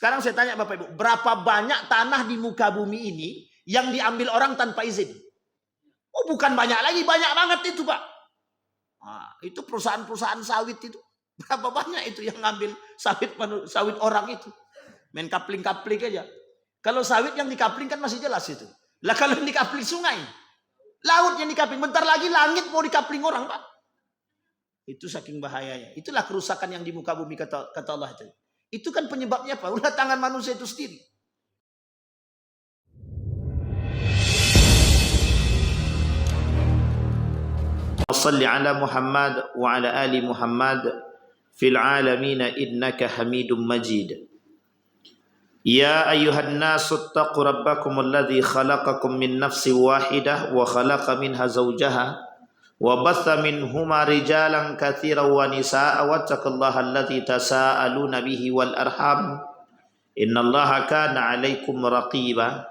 Sekarang saya tanya Bapak Ibu, berapa banyak tanah di muka bumi ini yang diambil orang tanpa izin? Oh, bukan banyak lagi, banyak banget itu Pak. Nah, itu perusahaan-perusahaan sawit itu. Berapa banyak itu yang ngambil sawit orang itu. Main kapling-kapling aja. Kalau sawit yang dikapling kan masih jelas itu. Lah kalau yang dikapling sungai, laut yang dikapling, bentar lagi langit mau dikapling orang Pak. Itu saking bahayanya. Itulah kerusakan yang di muka bumi kata Allah itu. Itu kan penyebabnya apa? Ulah tangan manusia itu sendiri. Salli ala Muhammad wa ala ali Muhammad fil alamin innaka Hamidum Majid. Ya ayyuhan nasu ittaqu rabbakum alladhi khalaqakum min nafsin wahidah wa khalaqa minha zawjaha wa batha minhuma rijalan katsiran wa nisaa'a wattaqullaha alladhi tasaaluna bihi wal arham innallaha kana 'alaikum raqiba.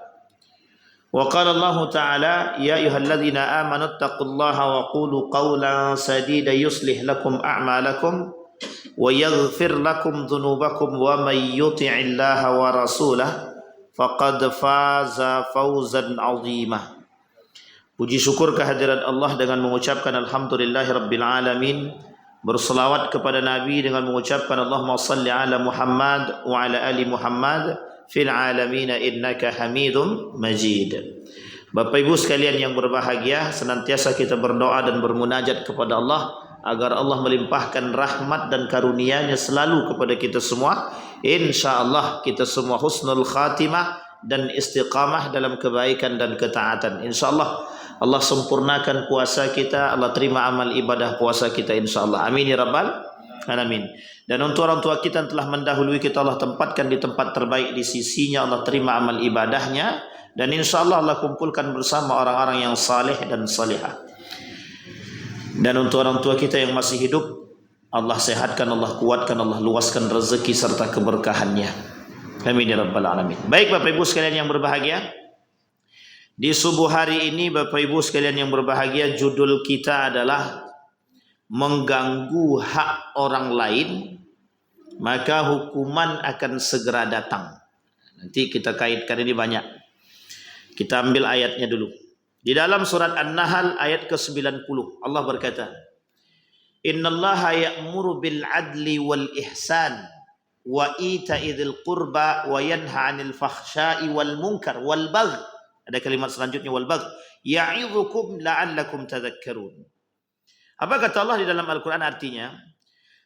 Wa qala Allah ta'ala ya ayyuhalladzina amanu ittaqullaha wa qulu qawlan sadida yuslih lakum a'malakum wa yaghfir lakum dhunubakum wa may yuti'illaha wa rasulahu faqad faza fawzan 'azima. Puji syukur kehadirat Allah dengan mengucapkan alhamdulillahirabbil alamin, berselawat kepada Nabi dengan mengucapkan Allahumma salli ala Muhammad wa ala ali Muhammad fil alamin innaka Hamidum Majid. Bapak Ibu sekalian yang berbahagia, senantiasa kita berdoa dan bermunajat kepada Allah agar Allah melimpahkan rahmat dan karunia-Nya selalu kepada kita semua. Insyaallah kita semua husnul khatimah dan istiqamah dalam kebaikan dan ketaatan. Insyaallah Allah sempurnakan puasa kita, Allah terima amal ibadah puasa kita insyaallah. Amin ya rabbal alamin. Dan untuk orang tua kita yang telah mendahului kita, Allah tempatkan di tempat terbaik di sisinya, Allah terima amal ibadahnya, dan insyaallah Allah kumpulkan bersama orang-orang yang saleh dan salihah. Dan untuk orang tua kita yang masih hidup, Allah sehatkan, Allah kuatkan, Allah luaskan rezeki serta keberkahannya. Amin ya rabbal alamin. Baik Bapak Ibu sekalian yang berbahagia, di subuh hari ini Bapak Ibu sekalian yang berbahagia, judul kita adalah mengganggu hak orang lain, maka hukuman akan segera datang. Nanti kita kaitkan ini banyak. Kita ambil ayatnya dulu. Di dalam surat An-Nahl ayat ke-90 Allah berkata, Innallaha ya'muru bil adli wal ihsan wa ita'i dzil qurba wa yanha 'anil fahsya'i wal munkar wal bagh. Ada kalimat selanjutnya wal bagh. Ya'idzukum la'allakum tadhakkarun. Apa kata Allah di dalam Al-Quran? Artinya,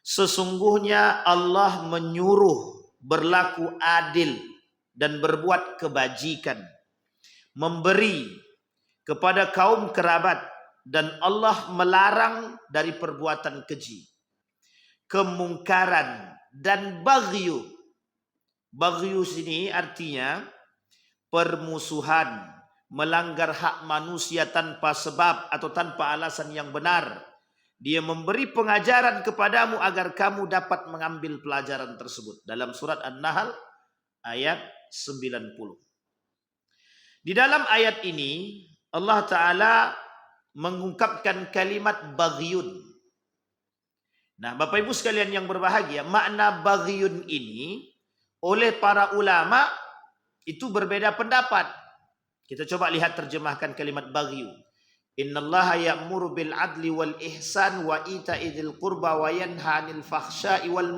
sesungguhnya Allah menyuruh berlaku adil dan berbuat kebajikan, memberi kepada kaum kerabat, dan Allah melarang dari perbuatan keji, kemungkaran, dan baghyu. Baghyu sini artinya permusuhan, melanggar hak manusia tanpa sebab atau tanpa alasan yang benar. Dia memberi pengajaran kepadamu agar kamu dapat mengambil pelajaran tersebut. Dalam surat An-Nahl ayat 90. Di dalam ayat ini Allah Ta'ala mengungkapkan kalimat baghyun. Nah Bapak Ibu sekalian yang berbahagia, makna baghyun ini oleh para ulama itu berbeda pendapat. Kita coba lihat terjemahkan kalimat baghyu. Innallaha ya'muru bil adli wal ihsan wa ita'i dzil qurba wa yanha 'anil fahsya'i wal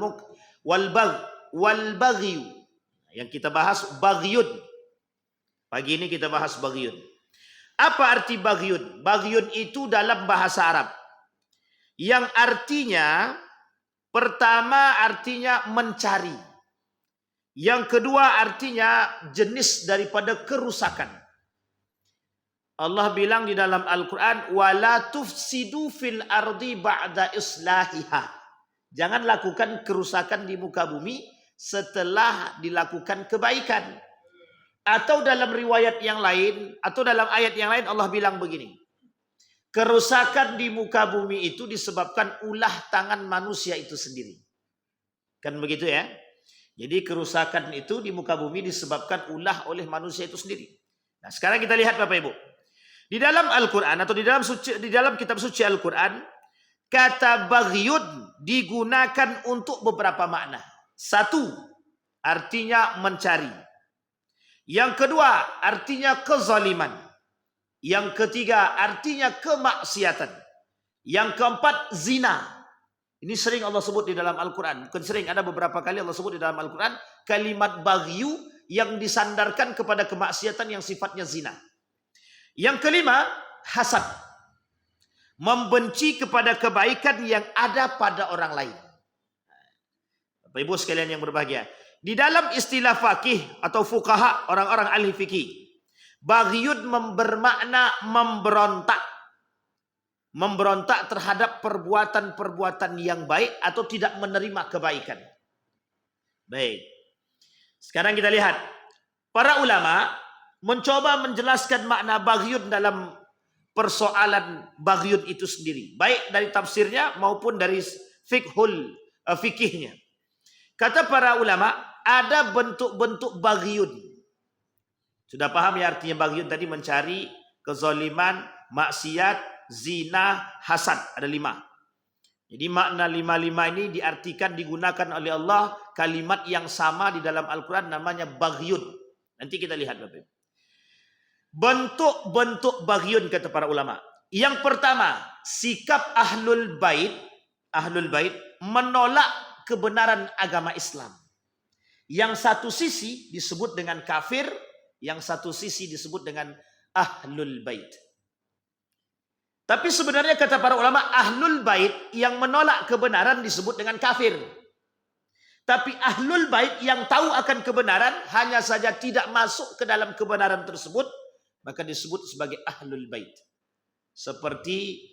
baghyu. Yang kita bahas baghyun. Pagi ini kita bahas baghyun. Apa arti baghyun? Baghyun itu dalam bahasa Arab yang artinya, pertama artinya mencari. Yang kedua artinya jenis daripada kerusakan. Allah bilang di dalam Al-Quran, wala tufsidu fil ardi ba'da islahiha. Jangan lakukan kerusakan di muka bumi setelah dilakukan kebaikan. Atau dalam riwayat yang lain, atau dalam ayat yang lain Allah bilang begini. Kerusakan di muka bumi itu disebabkan ulah tangan manusia itu sendiri. Kan begitu ya? Jadi kerusakan itu di muka bumi disebabkan ulah oleh manusia itu sendiri. Nah sekarang kita lihat Bapak Ibu. Di dalam Al-Quran atau di dalam kitab suci Al-Quran, kata baghyun digunakan untuk beberapa makna. Satu, artinya mencari. Yang kedua, artinya kezaliman. Yang ketiga, artinya kemaksiatan. Yang keempat, zina. Ini sering Allah sebut di dalam Al-Quran. Bukan sering, ada beberapa kali Allah sebut di dalam Al-Quran kalimat baghyu yang disandarkan kepada kemaksiatan yang sifatnya zina. Yang kelima, hasad. Membenci kepada kebaikan yang ada pada orang lain. Bapak Ibu sekalian yang berbahagia, di dalam istilah fakih atau fuqaha, orang-orang ahli fikih, baghyun bermakna memberontak. Memberontak terhadap perbuatan-perbuatan yang baik atau tidak menerima kebaikan. Baik. Sekarang kita lihat. Para ulama mencoba menjelaskan makna baghyun dalam persoalan baghyun itu sendiri. Baik dari tafsirnya maupun dari fikihnya. Kata para ulama, ada bentuk-bentuk baghyun. Sudah paham ya artinya baghyun tadi? Mencari, kezaliman, maksiat, zina, hasad. Ada 5. Jadi makna 5 ini diartikan, digunakan oleh Allah kalimat yang sama di dalam Al-Quran, namanya baghyun. Nanti kita lihat Bapak. Bentuk-bentuk baghyun kata para ulama. Yang pertama, sikap ahlul bait menolak kebenaran agama Islam. Yang satu sisi disebut dengan kafir, yang satu sisi disebut dengan ahlul bait. Tapi sebenarnya kata para ulama, ahlul bait yang menolak kebenaran disebut dengan kafir. Tapi ahlul bait yang tahu akan kebenaran, hanya saja tidak masuk ke dalam kebenaran tersebut, maka disebut sebagai ahlul bait. Seperti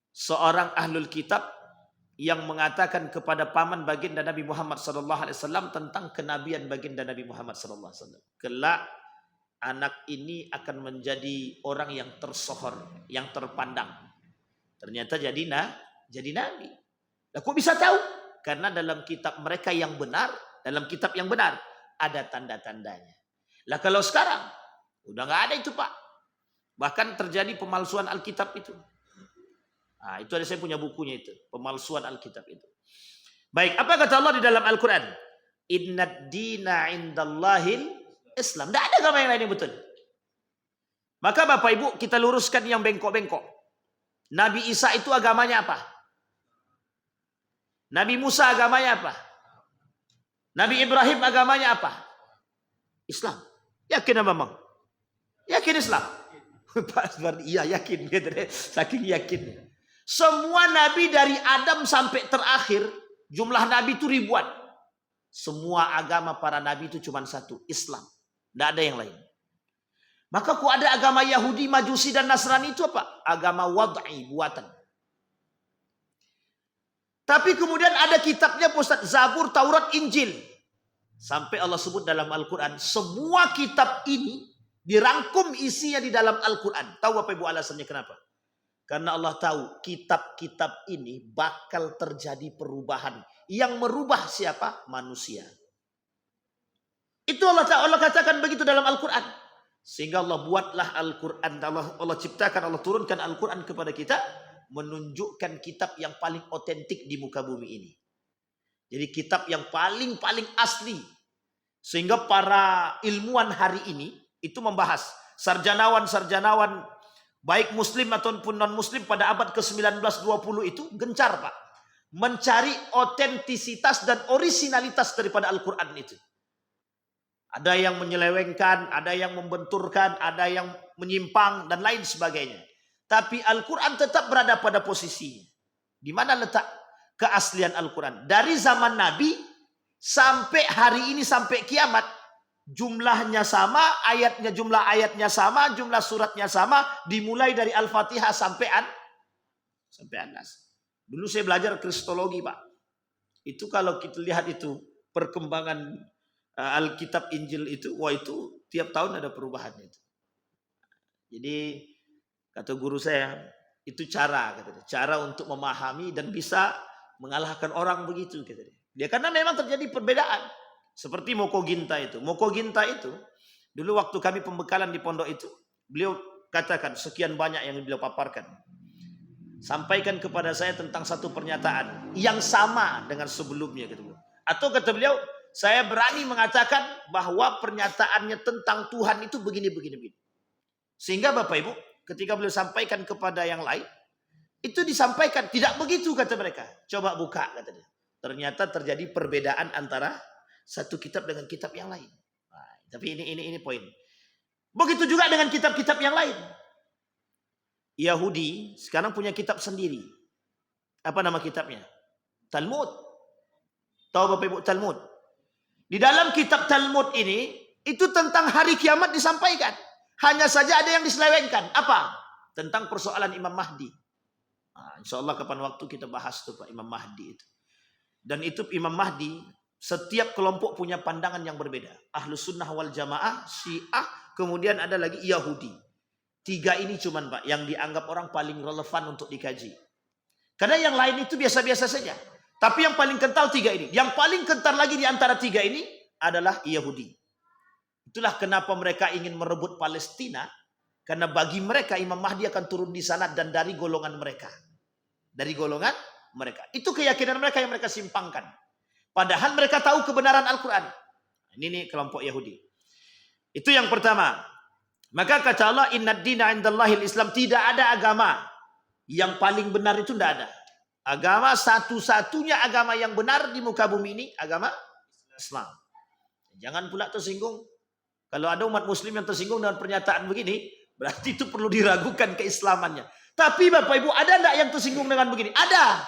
seorang ahlul kitab yang mengatakan kepada paman baginda Nabi Muhammad SAW tentang kenabian baginda Nabi Muhammad SAW. Kelak anak ini akan menjadi orang yang tersohor, yang terpandang. Ternyata jadi nabi. Lah kok bisa tahu? Karena dalam kitab mereka yang benar, dalam kitab yang benar ada tanda-tandanya. Lah kalau sekarang udah nggak ada itu Pak. Bahkan terjadi pemalsuan Alkitab itu. Nah, itu ada, saya punya bukunya itu, pemalsuan Alkitab itu. Baik, apa kata Allah di dalam Al-Quran? Innad dina indallahil Islam. Tidak ada agama yang lain yang betul. Maka Bapak Ibu, kita luruskan yang bengkok-bengkok. Nabi Isa itu agamanya apa? Nabi Musa agamanya apa? Nabi Ibrahim agamanya apa? Islam. Yakin apa Bang? Yakin Islam? Pak Asbar, iya yakin. Saking yakin. Semua nabi dari Adam sampai terakhir, jumlah nabi itu ribuan. Semua agama para nabi itu cuma satu, Islam. Tidak ada yang lain. Maka kok ada agama Yahudi, Majusi dan Nasrani itu apa? Agama wad'i, buatan. Tapi kemudian ada kitabnya Ustaz, Zabur, Taurat, Injil. Sampai Allah sebut dalam Al-Quran, semua kitab ini dirangkum isinya di dalam Al-Quran. Tahu Bapak Ibu alasannya kenapa? Karena Allah tahu kitab-kitab ini bakal terjadi perubahan. Yang merubah siapa? Manusia. Itu Allah katakan begitu dalam Al-Quran. Sehingga Allah buatlah Al-Quran. Allah ciptakan, Allah turunkan Al-Quran kepada kita. Menunjukkan kitab yang paling otentik di muka bumi ini. Jadi kitab yang paling asli. Sehingga para ilmuwan hari ini itu membahas. Sarjanawan baik muslim ataupun non-muslim pada abad ke-19 20 itu gencar Pak. Mencari otentisitas dan orisinalitas daripada Al-Quran itu. Ada yang menyelewengkan, ada yang membenturkan, ada yang menyimpang, dan lain sebagainya. Tapi Al-Quran tetap berada pada posisinya. Di mana letak keaslian Al-Quran? Dari zaman Nabi sampai hari ini, sampai kiamat, jumlahnya sama, jumlah ayatnya sama, jumlah suratnya sama, dimulai dari Al-Fatihah sampai An-Nas. Dulu saya belajar kristologi Pak. Itu kalau kita lihat itu perkembangan Alkitab Injil itu, wah itu tiap tahun ada perubahan itu. Jadi kata guru saya, itu cara untuk memahami dan bisa mengalahkan orang begitu. Dia karena memang terjadi perbedaan. Seperti Moko Ginta itu. Moko Ginta itu, dulu waktu kami pembekalan di pondok itu, beliau katakan sekian banyak yang beliau paparkan. Sampaikan kepada saya tentang satu pernyataan yang sama dengan sebelumnya. Atau kata beliau, saya berani mengatakan bahwa pernyataannya tentang Tuhan itu begini. Sehingga Bapak Ibu, ketika beliau sampaikan kepada yang lain, itu disampaikan tidak begitu kata mereka. Coba buka kata dia. Ternyata terjadi perbedaan antara satu kitab dengan kitab yang lain. Nah, tapi ini poin. Begitu juga dengan kitab-kitab yang lain. Yahudi sekarang punya kitab sendiri. Apa nama kitabnya? Talmud. Tahu Bapak Ibu Talmud? Di dalam kitab Talmud ini, itu tentang hari kiamat disampaikan. Hanya saja ada yang diselewengkan. Apa? Tentang persoalan Imam Mahdi. Nah, insya Allah kapan waktu kita bahas tuh Pak Imam Mahdi itu. Dan itu Imam Mahdi, setiap kelompok punya pandangan yang berbeda. Ahlus Sunnah wal Jamaah, Syiah, kemudian ada lagi Yahudi. 3 ini cuman Pak, yang dianggap orang paling relevan untuk dikaji. Karena yang lain itu biasa-biasa saja. Tapi yang paling kental 3 ini. Yang paling kental lagi di antara 3 ini adalah Yahudi. Itulah kenapa mereka ingin merebut Palestina. Karena bagi mereka Imam Mahdi akan turun di sana dan dari golongan mereka. Dari golongan mereka. Itu keyakinan mereka yang mereka simpangkan. Padahal mereka tahu kebenaran Al-Quran. Ini kelompok Yahudi. Itu yang pertama. Maka kata Allah, inna dina indallahil Islam. Tidak ada agama yang paling benar itu tidak ada. Agama satu-satunya agama yang benar di muka bumi ini agama Islam. Jangan pula tersinggung. Kalau ada umat muslim yang tersinggung dengan pernyataan begini, berarti itu perlu diragukan keislamannya. Tapi Bapak Ibu, ada enggak yang tersinggung dengan begini? Ada.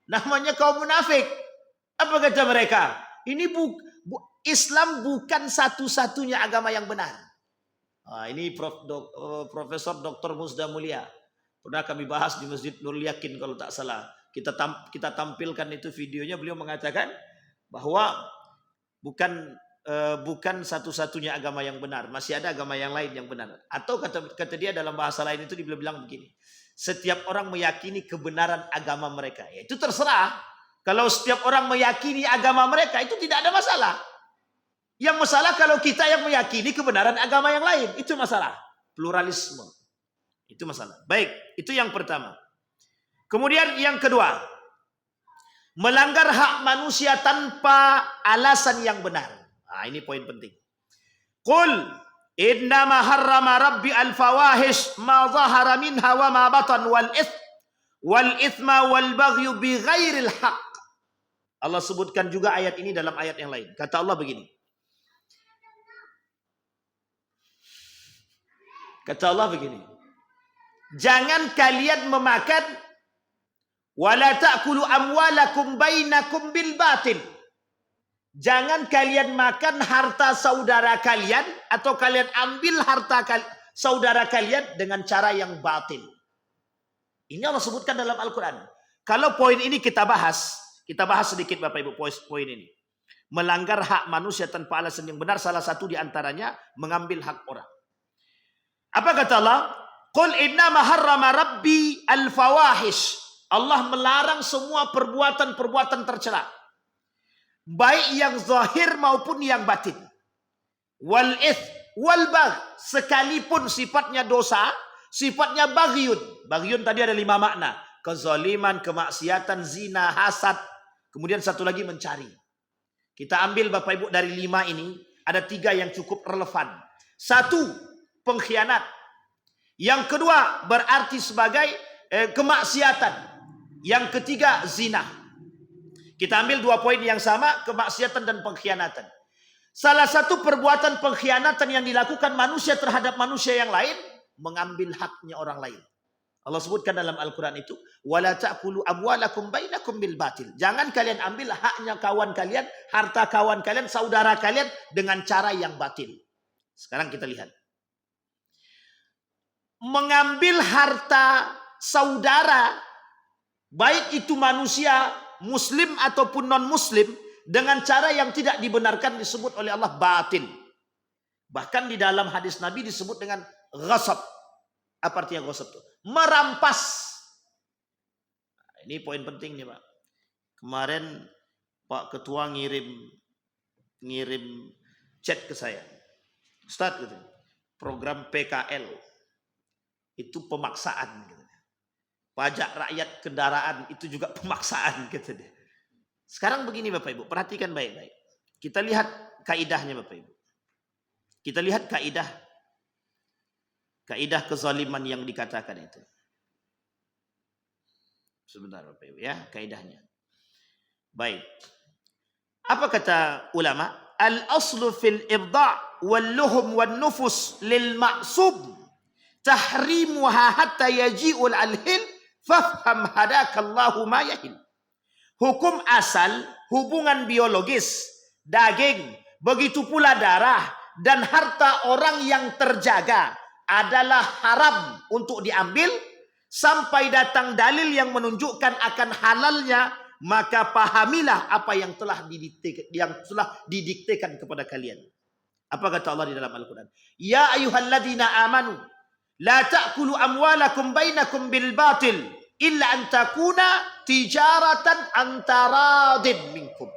Namanya kaum munafik. Apa kata mereka? Ini Islam bukan satu-satunya agama yang benar. Nah, ini Profesor Dr. Musda Mulia. Pernah kami bahas di Masjid Nurul Yakin kalau tak salah. Kita tampilkan itu videonya, beliau mengatakan bahwa bukan satu-satunya agama yang benar, masih ada agama yang lain yang benar. Atau kata dia dalam bahasa lain itu dia bilang begini, setiap orang meyakini kebenaran agama mereka. Ya, itu terserah. Kalau setiap orang meyakini agama mereka itu tidak ada masalah. Yang masalah kalau kita yang meyakini kebenaran agama yang lain, itu masalah. Pluralisme. Itu masalah. Baik, itu yang pertama. Kemudian yang kedua, melanggar hak manusia tanpa alasan yang benar. Nah, ini poin penting. Qul innama harrama rabbi al-fawahish ma zahara minha wa ma batan wal ithma wal baghyu bi ghairil haq. Allah sebutkan juga ayat ini dalam ayat yang lain. Kata Allah begini. Kata Allah begini. Jangan kalian memakan wala ta'kulu amwalakum bainakum bil batil. Jangan kalian makan harta saudara kalian atau kalian ambil harta saudara kalian dengan cara yang batil. Ini Allah sebutkan dalam Al-Quran. Kalau poin ini kita bahas sedikit Bapak Ibu poin ini. Melanggar hak manusia tanpa alasan yang benar, salah satu di antaranya mengambil hak orang. Apa kata Allah? Qul innama harrama rabbi al-fawahish. Allah melarang semua perbuatan-perbuatan tercela. Baik yang zahir maupun yang batin. Wal ith wal bagh, sekalipun sifatnya dosa, sifatnya baghyun. Baghyun tadi ada 5 makna. Kezaliman, kemaksiatan, zina, hasad. Kemudian satu lagi mencari. Kita ambil Bapak Ibu dari 5 ini, ada 3 yang cukup relevan. 1, pengkhianat. Yang kedua, berarti sebagai kemaksiatan. Yang ketiga, zina. Kita ambil 2 poin yang sama, kemaksiatan dan pengkhianatan. Salah satu perbuatan pengkhianatan yang dilakukan manusia terhadap manusia yang lain, mengambil haknya orang lain. Allah sebutkan dalam Al-Quran itu, wala ta'kulu amwalakum bainakum bil batil. Jangan kalian ambil haknya kawan kalian, harta kawan kalian, saudara kalian dengan cara yang batil. Sekarang kita lihat. Mengambil harta saudara, baik itu manusia muslim ataupun non muslim, dengan cara yang tidak dibenarkan disebut oleh Allah batil. Bahkan di dalam hadis Nabi disebut dengan ghasab. Apa artinya ghasab itu? Merampas. Nah, ini poin pentingnya Pak. Kemarin Pak Ketua ngirim chat ke saya. Ustaz gitu, program PKL itu pemaksaan gitu. Pajak rakyat kendaraan itu juga pemaksaan gitu deh. Sekarang begini Bapak Ibu, perhatikan baik-baik. Kita lihat kaidahnya Bapak Ibu. Kita lihat kaidah kezaliman yang dikatakan itu. Sebentar Bapak Ibu ya, kaidahnya. Baik. Apa kata ulama? Al-aslu fil ibda' wal luhum wan nufus lil ma'sub tahrimuha hatta yaji'ul al-hil fafham hadakallahu ma yahil. Hukum asal hubungan biologis, daging, begitu pula darah dan harta orang yang terjaga adalah haram untuk diambil sampai datang dalil yang menunjukkan akan halalnya, maka pahamilah apa yang telah didiktekan kepada kalian. Apa kata Allah di dalam Al-Quran? Ya ayyuhalladzina amanu la ta'kulu amwalakum bainakum bil batil illa an takuna tijaratan antaradin minkum.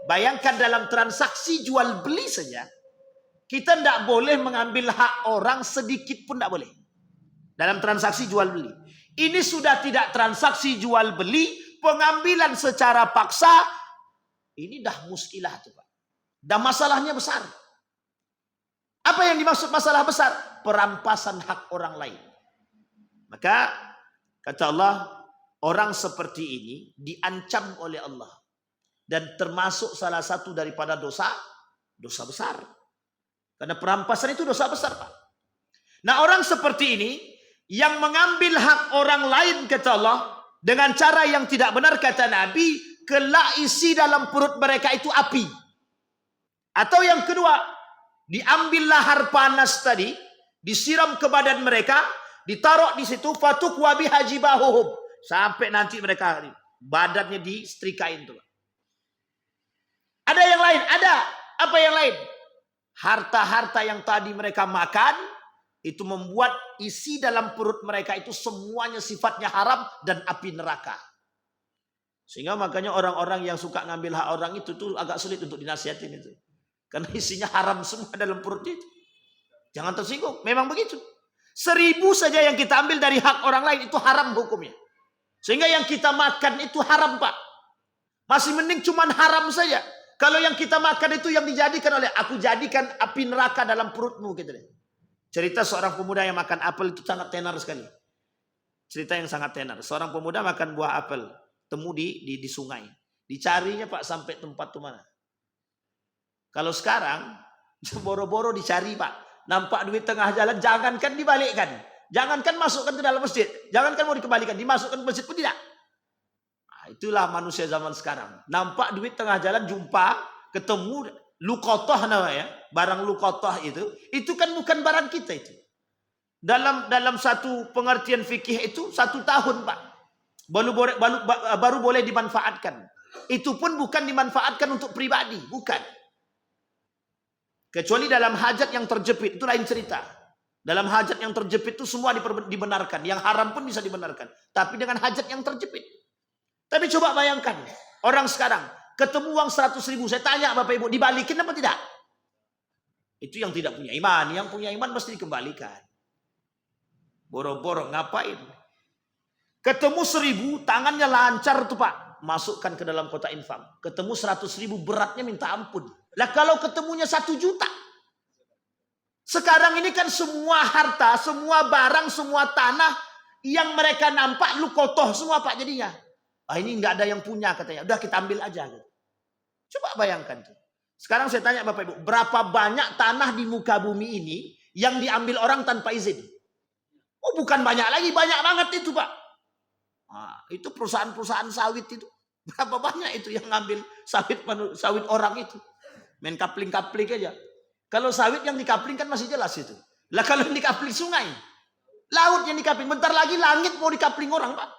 Bayangkan dalam transaksi jual beli saja, kita tidak boleh mengambil hak orang sedikit pun tidak boleh. Dalam transaksi jual beli. Ini sudah tidak transaksi jual beli, pengambilan secara paksa. Ini dah muskilah tuh Pak. Dan masalahnya besar. Apa yang dimaksud masalah besar? Perampasan hak orang lain. Maka kata Allah, orang seperti ini diancam oleh Allah. Dan termasuk salah satu daripada dosa besar. Karena perampasan itu dosa besar Pak. Nah orang seperti ini yang mengambil hak orang lain kata Allah dengan cara yang tidak benar kata Nabi, kelak isi dalam perut mereka itu api. Atau yang kedua, diambil lahar panas tadi, disiram ke badan mereka, ditaruh di situ, fatukwa biha jibahuhum, sampai nanti mereka badannya disetrikain tuh. Ada yang lain, ada apa yang lain? Harta-harta yang tadi mereka makan itu membuat isi dalam perut mereka itu semuanya sifatnya haram dan api neraka. Sehingga makanya orang-orang yang suka ngambil hak orang itu tuh agak sulit untuk dinasihatin itu. Karena isinya haram semua dalam perut itu. Jangan tersinggung, memang begitu. 1000 saja yang kita ambil dari hak orang lain itu haram hukumnya. Sehingga yang kita makan itu haram Pak. Masih mending cuman haram saja. Kalau yang kita makan itu yang dijadikan oleh aku jadikan api neraka dalam perutmu gitu deh. Cerita seorang pemuda yang makan apel itu sangat tenar sekali. Cerita yang sangat tenar. Seorang pemuda makan buah apel, temu di sungai. Dicarinya Pak sampai tempat tuh mana. Kalau sekarang boro-boro dicari Pak, nampak duit tengah jalan, jangankan dibalikkan, jangankan masukkan ke dalam masjid, jangankan mau dikembalikan, dimasukkan ke masjid pun tidak. Nah, itulah manusia zaman sekarang. Nampak duit tengah jalan, jumpa, ketemu, luqatah namanya, barang luqatah itu kan bukan barang kita itu. Dalam satu pengertian fikih itu 1 tahun Pak, baru boleh dimanfaatkan. Itu pun bukan dimanfaatkan untuk pribadi, bukan. Kecuali dalam hajat yang terjepit, itu lain cerita. Dalam hajat yang terjepit itu semua dibenarkan, yang haram pun bisa dibenarkan. Tapi dengan hajat yang terjepit. Tapi coba bayangkan, orang sekarang ketemu uang 100.000, saya tanya Bapak Ibu, dibalikin apa tidak? Itu yang tidak punya iman. Yang punya iman mesti dikembalikan. Boro-boro ngapain? Ketemu 1.000, tangannya lancar tuh Pak. Masukkan ke dalam kotak infak. Ketemu 100.000, beratnya minta ampun. Lah kalau ketemunya 1 juta. Sekarang ini kan semua harta, semua barang, semua tanah yang mereka nampak lukotoh semua Pak jadinya. Ah ini nggak ada yang punya katanya. Udah kita ambil aja. Gitu. Coba bayangkan tuh. Sekarang saya tanya Bapak Ibu, berapa banyak tanah di muka bumi ini yang diambil orang tanpa izin? Oh bukan banyak lagi, banyak banget itu Pak. Nah, itu perusahaan-perusahaan sawit itu. Berapa banyak itu yang ngambil sawit orang itu. Main kapling-kapling aja. Kalau sawit yang dikapling kan masih jelas itu. Lah kalau yang dikapling sungai. Laut yang dikapling. Bentar lagi langit mau dikapling orang Pak.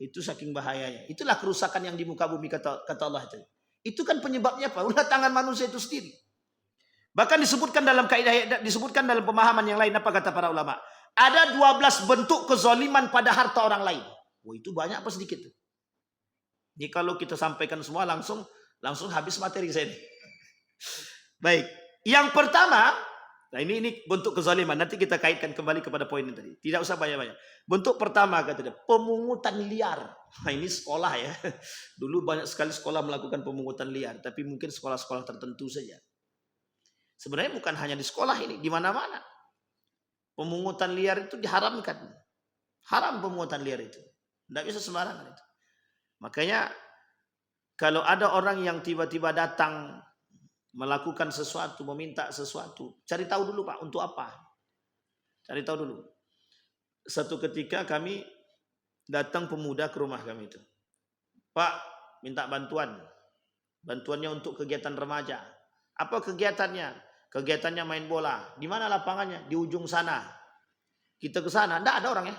Itu saking bahayanya. Itulah kerusakan yang di muka bumi kata Allah itu. Itu kan penyebabnya apa? Ulah tangan manusia itu sendiri. Bahkan disebutkan dalam kaidah, disebutkan dalam pemahaman yang lain apa kata para ulama? Ada 12 bentuk kezaliman pada harta orang lain. Wah itu banyak apa sedikit? Ini kalau kita sampaikan semua langsung habis materi saya ini. Baik. Yang pertama, Nah ini bentuk kezaliman. Nanti kita kaitkan kembali kepada poin ini tadi. Tidak usah banyak-banyak. Bentuk pertama kata dia, pemungutan liar. Nah ini sekolah ya. Dulu banyak sekali sekolah melakukan pemungutan liar. Tapi mungkin sekolah-sekolah tertentu saja. Sebenarnya bukan hanya di sekolah ini. Di mana-mana. Pemungutan liar itu diharamkan. Haram pemungutan liar itu. Tidak bisa sembarangan itu. Makanya kalau ada orang yang tiba-tiba datang melakukan sesuatu, meminta sesuatu, cari tahu dulu Pak, untuk apa? Cari tahu dulu. Satu ketika kami datang pemuda ke rumah kami itu. Pak, minta bantuan. Bantuannya untuk kegiatan remaja. Apa kegiatannya? Kegiatannya main bola. Di mana lapangannya? Di ujung sana. Kita ke sana, enggak ada orang ya.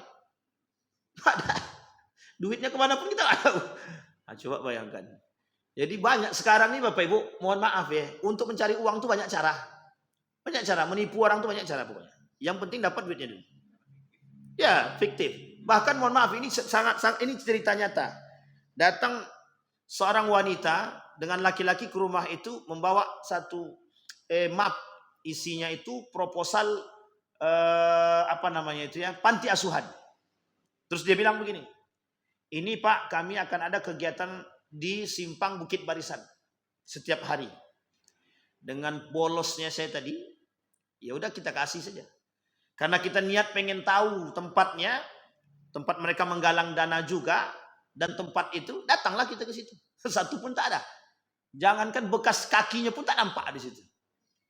Enggak ada. Duitnya kemana pun kita enggak tahu. Nah, coba bayangkan. Jadi banyak sekarang nih Bapak Ibu, mohon maaf ya, untuk mencari uang tuh banyak cara. Banyak cara, menipu orang tuh banyak cara pokoknya. Yang penting dapat duitnya dulu. Ya, fiktif. Bahkan mohon maaf, ini ini cerita nyata. Datang seorang wanita dengan laki-laki ke rumah itu membawa satu map, isinya itu proposal apa namanya itu ya, panti asuhan. Terus dia bilang begini, ini Pak, kami akan ada kegiatan di Simpang Bukit Barisan setiap hari. Dengan bolosnya saya tadi, ya udah kita kasih saja. Karena kita niat pengen tahu tempatnya, tempat mereka menggalang dana juga, dan tempat itu datanglah kita ke situ. Satu pun tak ada. Jangankan bekas kakinya pun tak nampak di situ.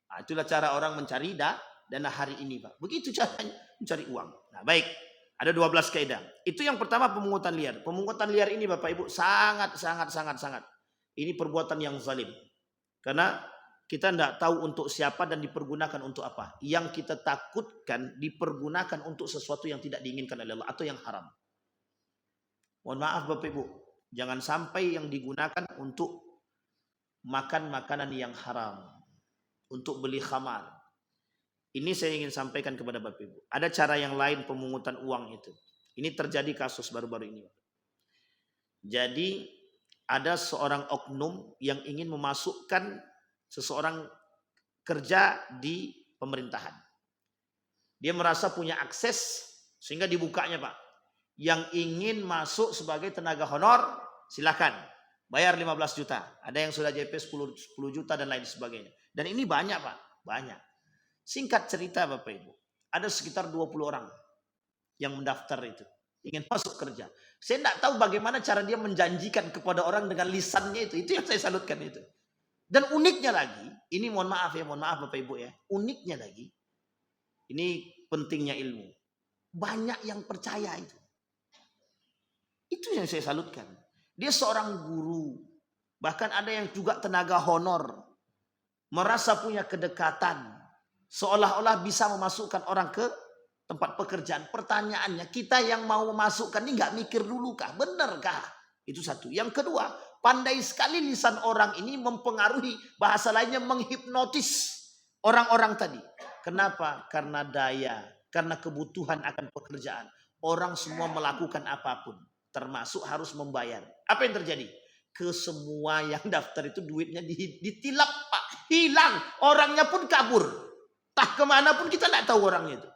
Nah, itulah cara orang mencari dana hari ini Pak. Begitu caranya mencari uang. Nah baik. Ada 12 kaidah. Itu yang pertama pemungutan liar. Pemungutan liar ini Bapak Ibu sangat. Ini perbuatan yang zalim. Karena kita tidak tahu untuk siapa dan dipergunakan untuk apa. Yang kita takutkan dipergunakan untuk sesuatu yang tidak diinginkan oleh Allah atau yang haram. Mohon maaf Bapak Ibu. Jangan sampai yang digunakan untuk makan makanan yang haram. Untuk beli khamar. Ini saya ingin sampaikan kepada Bapak Ibu. Ada cara yang lain pemungutan uang itu. Ini terjadi kasus baru-baru ini. Jadi ada seorang oknum yang ingin memasukkan seseorang kerja di pemerintahan. Dia merasa punya akses sehingga dibukanya Pak. Yang ingin masuk sebagai tenaga honor silakan. Bayar 15 juta. Ada yang sudah JP 10 juta dan lain sebagainya. Dan ini banyak Pak. Banyak. Singkat cerita Bapak Ibu, ada sekitar 20 orang yang mendaftar itu, ingin masuk kerja. Saya tidak tahu bagaimana cara dia menjanjikan kepada orang dengan lisannya itu yang saya salutkan itu. Dan uniknya lagi, ini mohon maaf Bapak Ibu ya, uniknya lagi, ini pentingnya ilmu. Banyak yang percaya itu. Itu yang saya salutkan. Dia seorang guru, bahkan ada yang juga tenaga honor, merasa punya kedekatan. Seolah-olah bisa memasukkan orang ke tempat pekerjaan. Pertanyaannya, kita yang mau memasukkan ini nggak mikir dulu kah? Benar kah? Itu satu. Yang kedua, pandai sekali lisan orang ini mempengaruhi, bahasa lainnya menghipnotis orang-orang tadi. Kenapa? Karena daya, karena kebutuhan akan pekerjaan. Orang semua melakukan apapun, termasuk harus membayar. Apa yang terjadi? Ke semua yang daftar itu duitnya ditilap Pak. Hilang. Orangnya pun kabur. Tak kemana pun kita tidak tahu orangnya itu.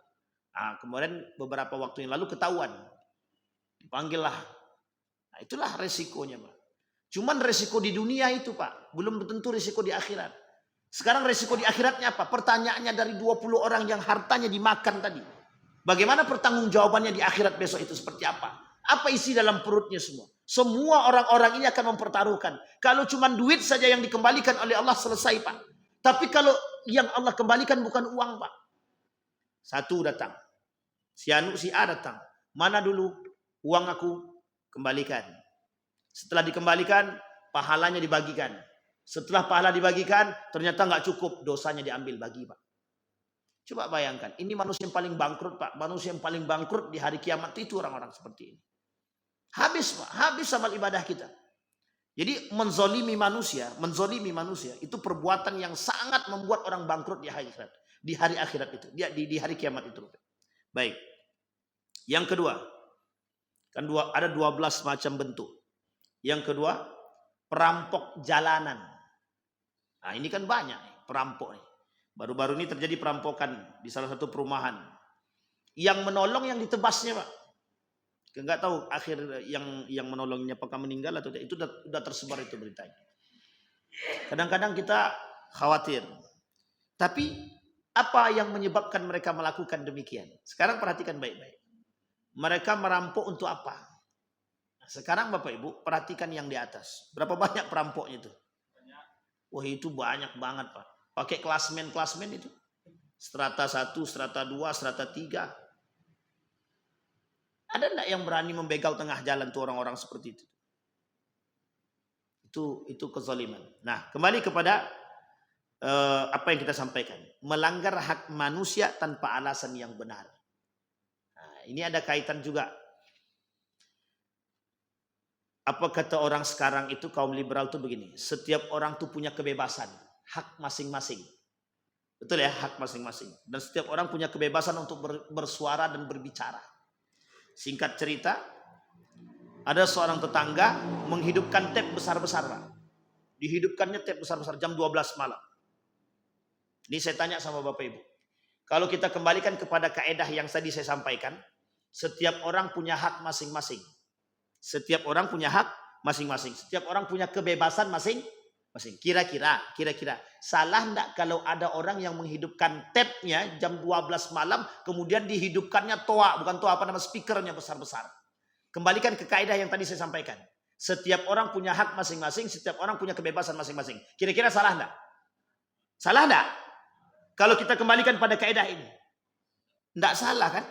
Nah, kemarin beberapa waktu yang lalu ketahuan. Dipanggil lah. Nah, itulah resikonya Pak. Cuman resiko di dunia itu Pak. Belum tentu resiko di akhirat. Sekarang resiko di akhiratnya apa? Pertanyaannya dari 20 orang yang hartanya dimakan tadi. Bagaimana pertanggungjawabannya di akhirat besok itu seperti apa? Apa isi dalam perutnya semua? Semua orang-orang ini akan mempertaruhkan. Kalau cuma duit saja yang dikembalikan oleh Allah selesai Pak. Tapi kalau yang Allah kembalikan bukan uang Pak. Satu datang. Si A datang. Mana dulu uang aku? Kembalikan. Setelah dikembalikan, pahalanya dibagikan. Setelah pahala dibagikan, ternyata nggak cukup. Dosanya diambil bagi Pak. Coba bayangkan. Ini manusia yang paling bangkrut Pak. Manusia yang paling bangkrut di hari kiamat itu orang-orang seperti ini. Habis Pak. Habis amal ibadah kita. Jadi menzolimi manusia itu perbuatan yang sangat membuat orang bangkrut di hari akhirat. Di hari akhirat itu, di hari kiamat itu. Baik. Yang kedua, kan ada 12 macam bentuk. Yang kedua, perampok jalanan. Nah, ini kan banyak perampok nih. Baru-baru ini terjadi perampokan di salah satu perumahan. Yang menolong yang ditebasnya, Pak. Enggak tahu akhir yang menolongnya apakah meninggal atau tidak. Itu sudah tersebar itu beritanya. Kadang-kadang kita khawatir. Tapi apa yang menyebabkan mereka melakukan demikian? Sekarang perhatikan baik-baik. Mereka merampok untuk apa? Nah, sekarang Bapak Ibu perhatikan yang di atas. Berapa banyak perampoknya itu? Wah, itu banyak banget, Pak. Pakai klasmen itu. Strata 1, strata 2, strata 3. Ada enggak yang berani membegal tengah jalan tuh orang-orang seperti itu? Itu kezaliman. Nah, kembali kepada apa yang kita sampaikan. Melanggar hak manusia tanpa alasan yang benar. Nah, ini ada kaitan juga. Apa kata orang sekarang itu, kaum liberal tuh begini. Setiap orang tuh punya kebebasan. Hak masing-masing. Betul ya, hak masing-masing. Dan setiap orang punya kebebasan untuk bersuara dan berbicara. Singkat cerita, ada seorang tetangga menghidupkan tape besar-besar, Pak. Dihidupkannya tape besar-besar jam 12 malam. Ini saya tanya sama Bapak Ibu. Kalau kita kembalikan kepada kaedah yang tadi saya sampaikan, setiap orang punya hak masing-masing. Setiap orang punya hak masing-masing. Setiap orang punya kebebasan masing-masing. Kira-kira salah enggak kalau ada orang yang menghidupkan tape-nya jam 12 malam kemudian dihidupkannya speakernya besar-besar. Kembalikan ke kaidah yang tadi saya sampaikan. Setiap orang punya hak masing-masing, setiap orang punya kebebasan masing-masing. Kira-kira salah enggak? Salah enggak? Kalau kita kembalikan pada kaidah ini. Enggak salah kan?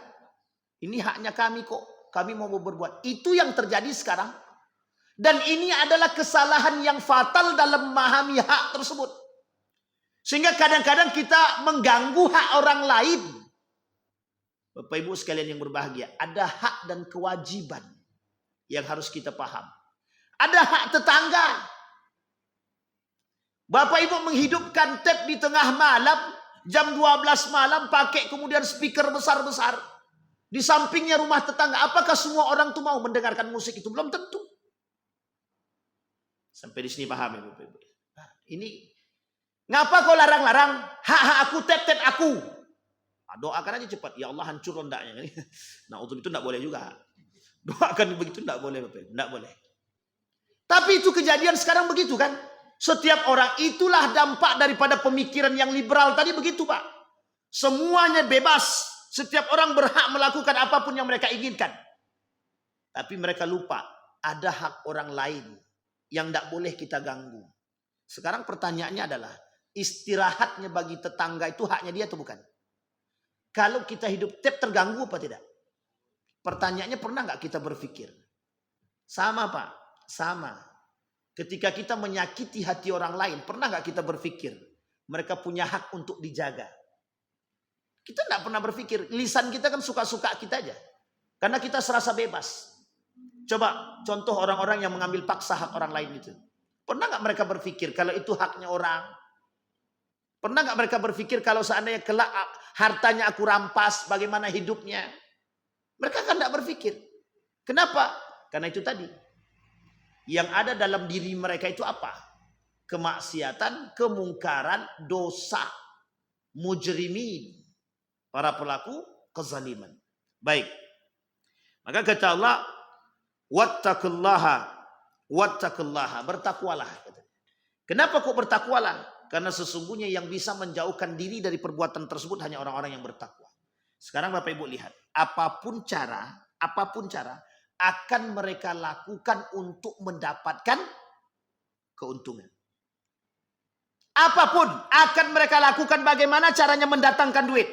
Ini haknya kami kok. Kami mau berbuat. Itu yang terjadi sekarang. Dan ini adalah kesalahan yang fatal dalam memahami hak tersebut. Sehingga kadang-kadang kita mengganggu hak orang lain. Bapak Ibu sekalian yang berbahagia, ada hak dan kewajiban yang harus kita paham. Ada hak tetangga. Bapak Ibu menghidupkan tape di tengah malam, jam 12 malam, pakai kemudian speaker besar-besar. Di sampingnya rumah tetangga. Apakah semua orang tuh mau mendengarkan musik itu? Belum tentu. Sampai di sini paham ya Bapak Ibu. Nah, ini ngapa kau larang-larang? Hak aku, tape aku. Nah, doakan aja cepat. Ya Allah hancur rendaknya. Nah untuk itu tidak boleh juga. Doakan begitu tidak boleh Bapak Ibu. Tidak boleh. Tapi itu kejadian sekarang begitu kan. Setiap orang itulah dampak daripada pemikiran yang liberal tadi begitu Pak. Semuanya bebas. Setiap orang berhak melakukan apapun yang mereka inginkan. Tapi mereka lupa. Ada hak orang lain yang tidak boleh kita ganggu. Sekarang pertanyaannya adalah, istirahatnya bagi tetangga itu haknya dia atau bukan? Kalau kita hidup tape terganggu apa tidak? Pertanyaannya pernah nggak kita berpikir? Sama Pak, sama. Ketika kita menyakiti hati orang lain, pernah nggak kita berpikir mereka punya hak untuk dijaga? Kita nggak pernah berpikir. Lisan kita kan suka-suka kita aja. Karena kita serasa bebas. Coba contoh orang-orang yang mengambil paksa hak orang lain itu. Pernah nggak mereka berpikir kalau itu haknya orang? Pernah nggak mereka berpikir kalau seandainya kelak hartanya aku rampas, bagaimana hidupnya? Mereka kan nggak berpikir. Kenapa? Karena itu tadi. Yang ada dalam diri mereka itu apa? Kemaksiatan, kemungkaran, dosa, mujrimin, para pelaku kezaliman. Baik. Maka kata Allah, wattaqullaha, bertakwalah. Kenapa kok bertakwalah? Karena sesungguhnya yang bisa menjauhkan diri dari perbuatan tersebut hanya orang-orang yang bertakwa. Sekarang Bapak Ibu lihat, apapun cara akan mereka lakukan untuk mendapatkan keuntungan. Apapun akan mereka lakukan, bagaimana caranya mendatangkan duit.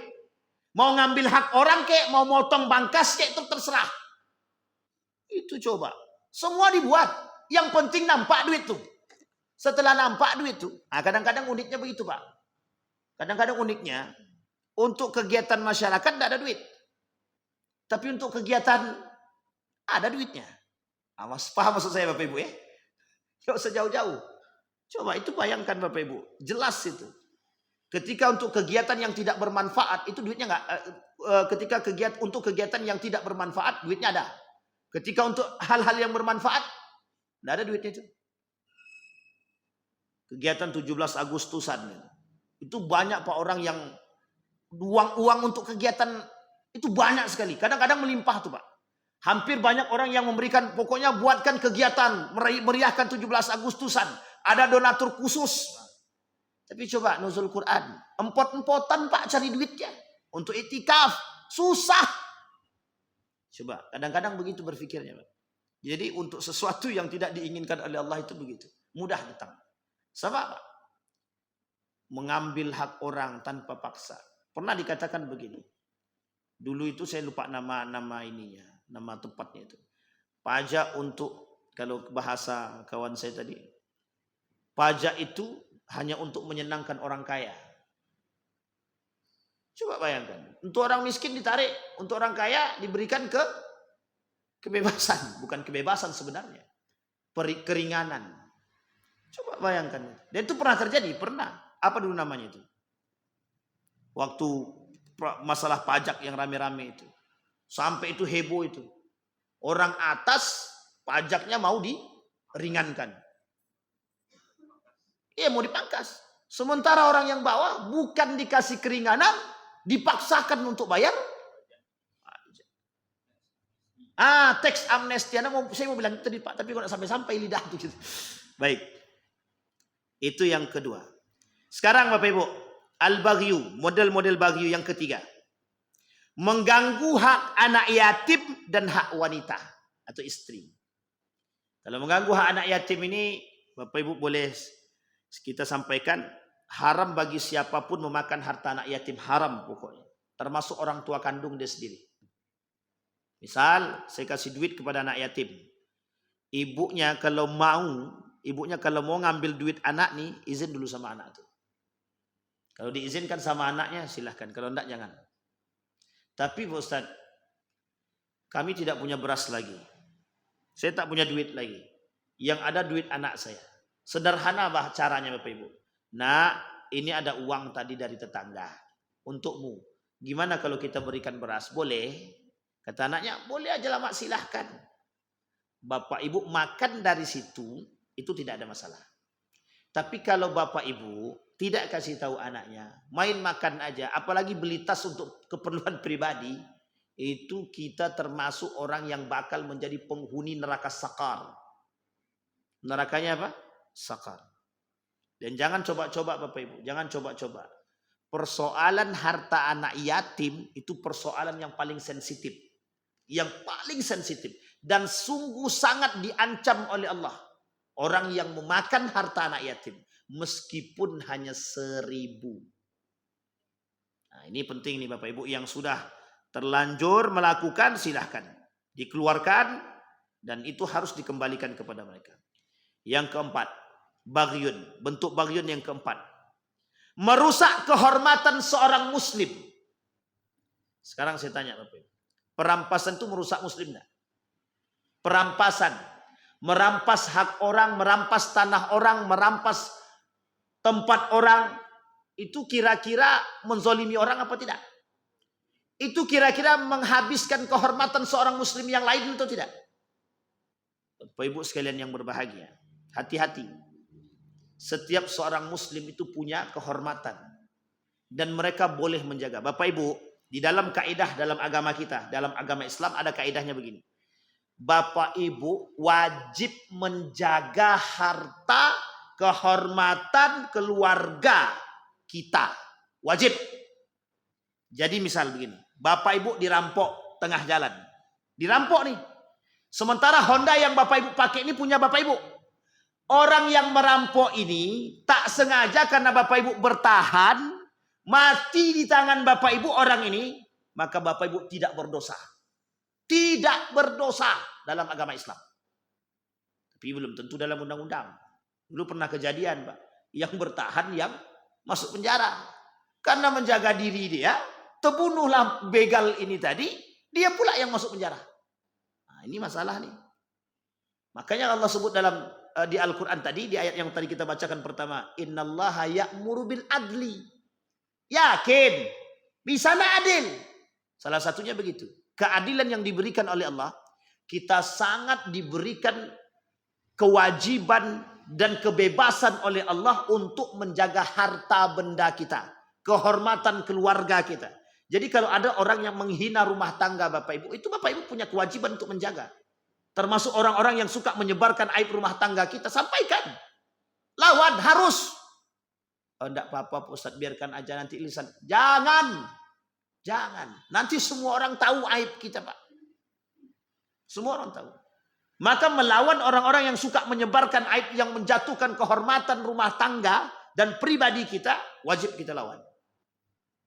Mau ngambil hak orang kek, mau motong bangkas kek, itu terserah. Itu coba. Semua dibuat. Yang penting nampak duit tuh. Setelah nampak duit tuh. Nah, kadang-kadang uniknya begitu Pak. Kadang-kadang uniknya. Untuk kegiatan masyarakat tidak ada duit. Tapi untuk kegiatan ada duitnya. Awas, paham maksud saya Bapak Ibu ya? Yuk sejauh-jauh. Coba itu bayangkan Bapak Ibu. Jelas itu. Ketika untuk kegiatan yang tidak bermanfaat, itu duitnya enggak. Ketika untuk kegiatan yang tidak bermanfaat, duitnya ada. Ketika untuk hal-hal yang bermanfaat, tidak ada duitnya itu. Kegiatan 17 Agustusan. Itu banyak Pak orang yang uang untuk kegiatan itu banyak sekali. Kadang-kadang melimpah tuh Pak. Hampir banyak orang yang memberikan, pokoknya buatkan kegiatan, meriahkan 17 Agustusan. Ada donatur khusus. Tapi coba nuzul Quran. Empot-empotan Pak cari duitnya. Untuk itikaf. Susah. Coba, kadang-kadang begitu berpikirnya Pak. Jadi untuk sesuatu yang tidak diinginkan oleh Allah itu begitu. Mudah datang. Sama Pak. Mengambil hak orang tanpa paksa. Pernah dikatakan begini. Dulu itu saya lupa nama ininya. Nama tempatnya itu. Pajak untuk, kalau bahasa kawan saya tadi. Pajak itu hanya untuk menyenangkan orang kaya. Coba bayangkan. Untuk orang miskin ditarik. Untuk orang kaya diberikan kebebasan. Bukan kebebasan sebenarnya. Keringanan. Coba bayangkan. Dan itu pernah terjadi. Pernah. Apa dulu namanya itu? Waktu masalah pajak yang rame-rame itu. Sampai itu heboh itu. Orang atas pajaknya mau diringankan. Iya mau dipangkas. Sementara orang yang bawah bukan dikasih keringanan. Dipaksakan untuk bayar. Teks amnestia. Saya mau bilang tadi Pak. Tapi kok sampai-sampai lidah itu. Gitu. Baik. Itu yang kedua. Sekarang Bapak Ibu. Al-Baghyu. Model-model Baghyu yang ketiga. Mengganggu hak anak yatim dan hak wanita. Atau istri. Kalau mengganggu hak anak yatim ini. Bapak Ibu boleh kita sampaikan. Haram bagi siapapun memakan harta anak yatim. Haram pokoknya. Termasuk orang tua kandung dia sendiri. Misal saya kasih duit kepada anak yatim. Ibunya kalau mau ngambil duit anak nih. Izin dulu sama anak tuh. Kalau diizinkan sama anaknya silahkan. Kalau enggak jangan. Tapi Pak Ustaz. Kami tidak punya beras lagi. Saya tak punya duit lagi. Yang ada duit anak saya. Sederhana caranya Bapak Ibu. Nah ini ada uang tadi dari tetangga. Untukmu. Gimana kalau kita berikan beras? Boleh? Kata anaknya. Boleh aja lah mak silahkan. Bapak Ibu makan dari situ. Itu tidak ada masalah. Tapi kalau Bapak Ibu tidak kasih tahu anaknya, main makan aja, apalagi beli tas untuk keperluan pribadi, itu kita termasuk orang yang bakal menjadi penghuni neraka sakar. Nerakanya apa? Sakar. Dan jangan coba-coba Bapak Ibu, jangan coba-coba. Persoalan harta anak yatim itu persoalan yang paling sensitif. Yang paling sensitif. Dan sungguh sangat diancam oleh Allah. Orang yang memakan harta anak yatim. Meskipun hanya 1.000. Nah, ini penting nih Bapak Ibu. Yang sudah terlanjur melakukan silahkan. Dikeluarkan. Dan itu harus dikembalikan kepada mereka. Yang keempat. Baghyun. Bentuk baghyun yang keempat. Merusak kehormatan seorang muslim. Sekarang saya tanya Bapak Ibu. Perampasan itu merusak muslim enggak? Perampasan. Merampas hak orang, merampas tanah orang, merampas tempat orang. Itu kira-kira menzolimi orang apa tidak? Itu kira-kira menghabiskan kehormatan seorang muslim yang lain atau tidak? Bapak Ibu sekalian yang berbahagia. Hati-hati. Setiap seorang muslim itu punya kehormatan. Dan mereka boleh menjaga. Bapak Ibu, di dalam kaidah dalam agama kita, dalam agama Islam ada kaidahnya begini. Bapak Ibu wajib menjaga harta, kehormatan keluarga kita. Wajib. Jadi misal begini. Bapak Ibu dirampok tengah jalan. Dirampok nih. Sementara Honda yang Bapak Ibu pakai ini punya Bapak Ibu. Orang yang merampok ini tak sengaja karena Bapak Ibu bertahan. Mati di tangan Bapak Ibu orang ini. Maka Bapak Ibu tidak berdosa. Tidak berdosa dalam agama Islam. Tapi belum tentu dalam undang-undang. Dulu pernah kejadian Pak. Yang bertahan yang masuk penjara. Karena menjaga diri dia. Terbunuhlah begal ini tadi. Dia pula yang masuk penjara. Nah, ini masalah nih. Makanya Allah sebut dalam di Al-Quran tadi. Di ayat yang tadi kita bacakan pertama. Innallaha ya'muru bil adli. Yakin. Bisa adil. Salah satunya begitu. Keadilan yang diberikan oleh Allah, kita sangat diberikan kewajiban dan kebebasan oleh Allah untuk menjaga harta benda kita, kehormatan keluarga kita. Jadi kalau ada orang yang menghina rumah tangga Bapak Ibu, itu Bapak Ibu punya kewajiban untuk menjaga. Termasuk orang-orang yang suka menyebarkan aib rumah tangga kita, sampaikan. Lawan, harus. Oh, enggak apa-apa Ustaz, biarkan aja nanti lisan. Jangan. Nanti semua orang tahu aib kita Pak. Semua orang tahu. Maka melawan orang-orang yang suka menyebarkan aib yang menjatuhkan kehormatan rumah tangga dan pribadi kita, wajib kita lawan.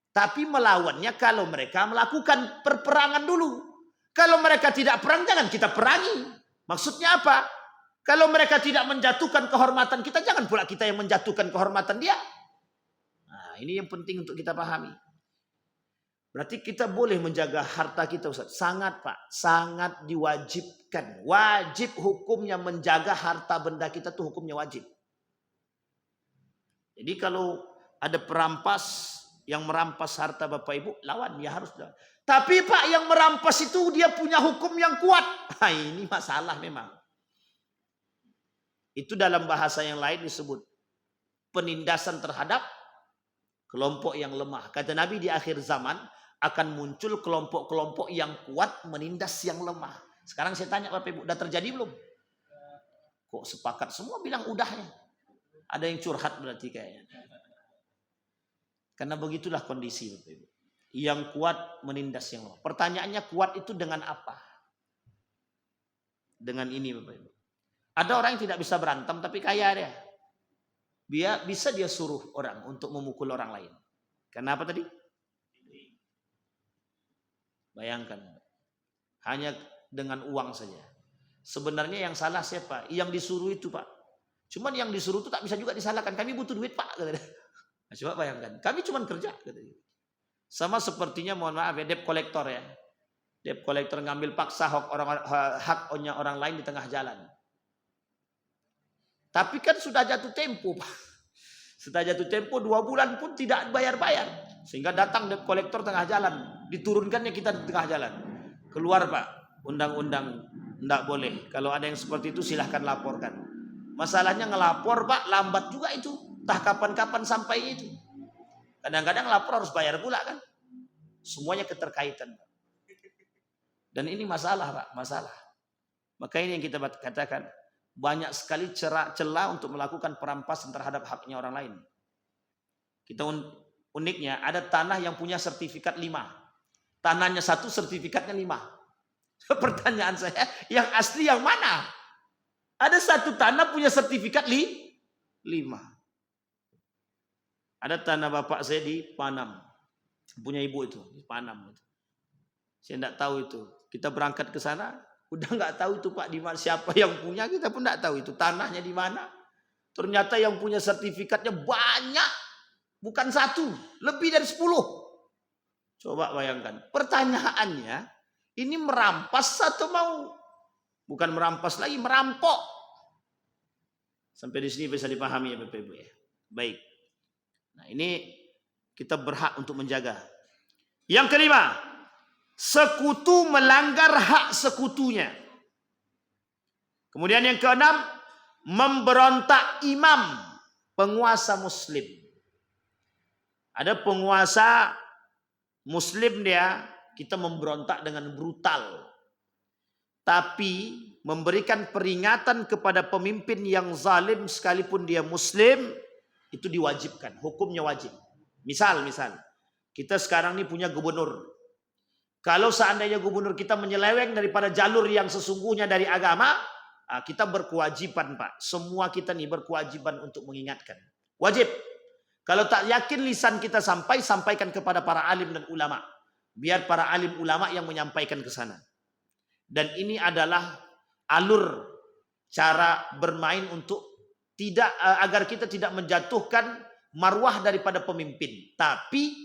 Tapi melawannya kalau mereka melakukan perperangan dulu. Kalau mereka tidak perang, jangan kita perangi. Maksudnya apa? Kalau mereka tidak menjatuhkan kehormatan kita, jangan pula kita yang menjatuhkan kehormatan dia. Nah, ini yang penting untuk kita pahami. Berarti kita boleh menjaga harta kita Ustaz. Sangat Pak, sangat diwajibkan. Wajib hukumnya menjaga harta benda kita tuh hukumnya wajib. Jadi kalau ada perampas yang merampas harta Bapak Ibu, lawan, ya harus lawan. Tapi Pak, yang merampas itu dia punya hukum yang kuat. Nah, ini masalah memang. Itu dalam bahasa yang lain disebut penindasan terhadap kelompok yang lemah. Kata Nabi di akhir zaman akan muncul kelompok-kelompok yang kuat menindas yang lemah. Sekarang saya tanya Bapak Ibu, udah terjadi belum? Kok sepakat semua bilang udahnya? Ada yang curhat berarti kayaknya. Karena begitulah kondisi Bapak Ibu. Yang kuat menindas yang lemah. Pertanyaannya, kuat itu dengan apa? Dengan ini Bapak Ibu. Ada orang yang tidak bisa berantem tapi kaya dia. Bisa dia suruh orang untuk memukul orang lain. Kenapa tadi? Bayangkan. Hanya dengan uang saja. Sebenarnya yang salah siapa? Yang disuruh itu Pak. Cuman yang disuruh itu tak bisa juga disalahkan. Kami butuh duit Pak. Nah, coba bayangkan. Kami cuma kerja. Sama sepertinya, mohon maaf ya, debt collector ya. Debt collector ngambil paksa haknya orang lain di tengah jalan. Tapi kan sudah jatuh tempo Pak. Sudah jatuh tempo 2 bulan pun tidak bayar-bayar. Sehingga datang debt collector tengah jalan. Diturunkannya kita di tengah jalan. Keluar Pak. Undang-undang tidak boleh. Kalau ada yang seperti itu silahkan laporkan. Masalahnya ngelapor Pak, lambat juga itu. Entah kapan-kapan sampai itu. Kadang-kadang lapor harus bayar pula kan. Semuanya keterkaitan Pak. Dan ini masalah Pak. Masalah. Maka ini yang kita katakan. Banyak sekali celah untuk melakukan perampasan terhadap haknya orang lain. Kita uniknya ada tanah yang punya sertifikat 5. Tanahnya 1, sertifikatnya 5. Pertanyaan saya, yang asli yang mana? Ada satu tanah punya sertifikat 5. Ada tanah bapak saya di Panam. Punya ibu itu di Panam. Saya tidak tahu itu. Kita berangkat ke sana. Udah nggak tahu itu Pak di mana, siapa yang punya, kita pun nggak tahu itu tanahnya di mana. Ternyata yang punya sertifikatnya banyak, bukan 1, lebih dari 10. Coba bayangkan. Pertanyaannya, ini merampas atau mau? Bukan merampas lagi, merampok. Sampai di sini bisa dipahami ya Bapak Ibu ya. Baik. Nah ini kita berhak untuk menjaga. Yang kelima, sekutu melanggar hak sekutunya. Kemudian yang keenam, memberontak imam, penguasa muslim. Ada penguasa muslim dia, kita memberontak dengan brutal. Tapi memberikan peringatan kepada pemimpin yang zalim sekalipun dia muslim, itu diwajibkan, hukumnya wajib. Misal, kita sekarang ini punya gubernur. Kalau seandainya gubernur kita menyeleweng daripada jalur yang sesungguhnya dari agama, kita berkewajiban Pak. Semua kita nih berkewajiban untuk mengingatkan. Wajib. Kalau tak yakin lisan kita sampaikan kepada para alim dan ulama. Biar para alim ulama yang menyampaikan ke sana. Dan ini adalah alur cara bermain untuk agar kita tidak menjatuhkan marwah daripada pemimpin. Tapi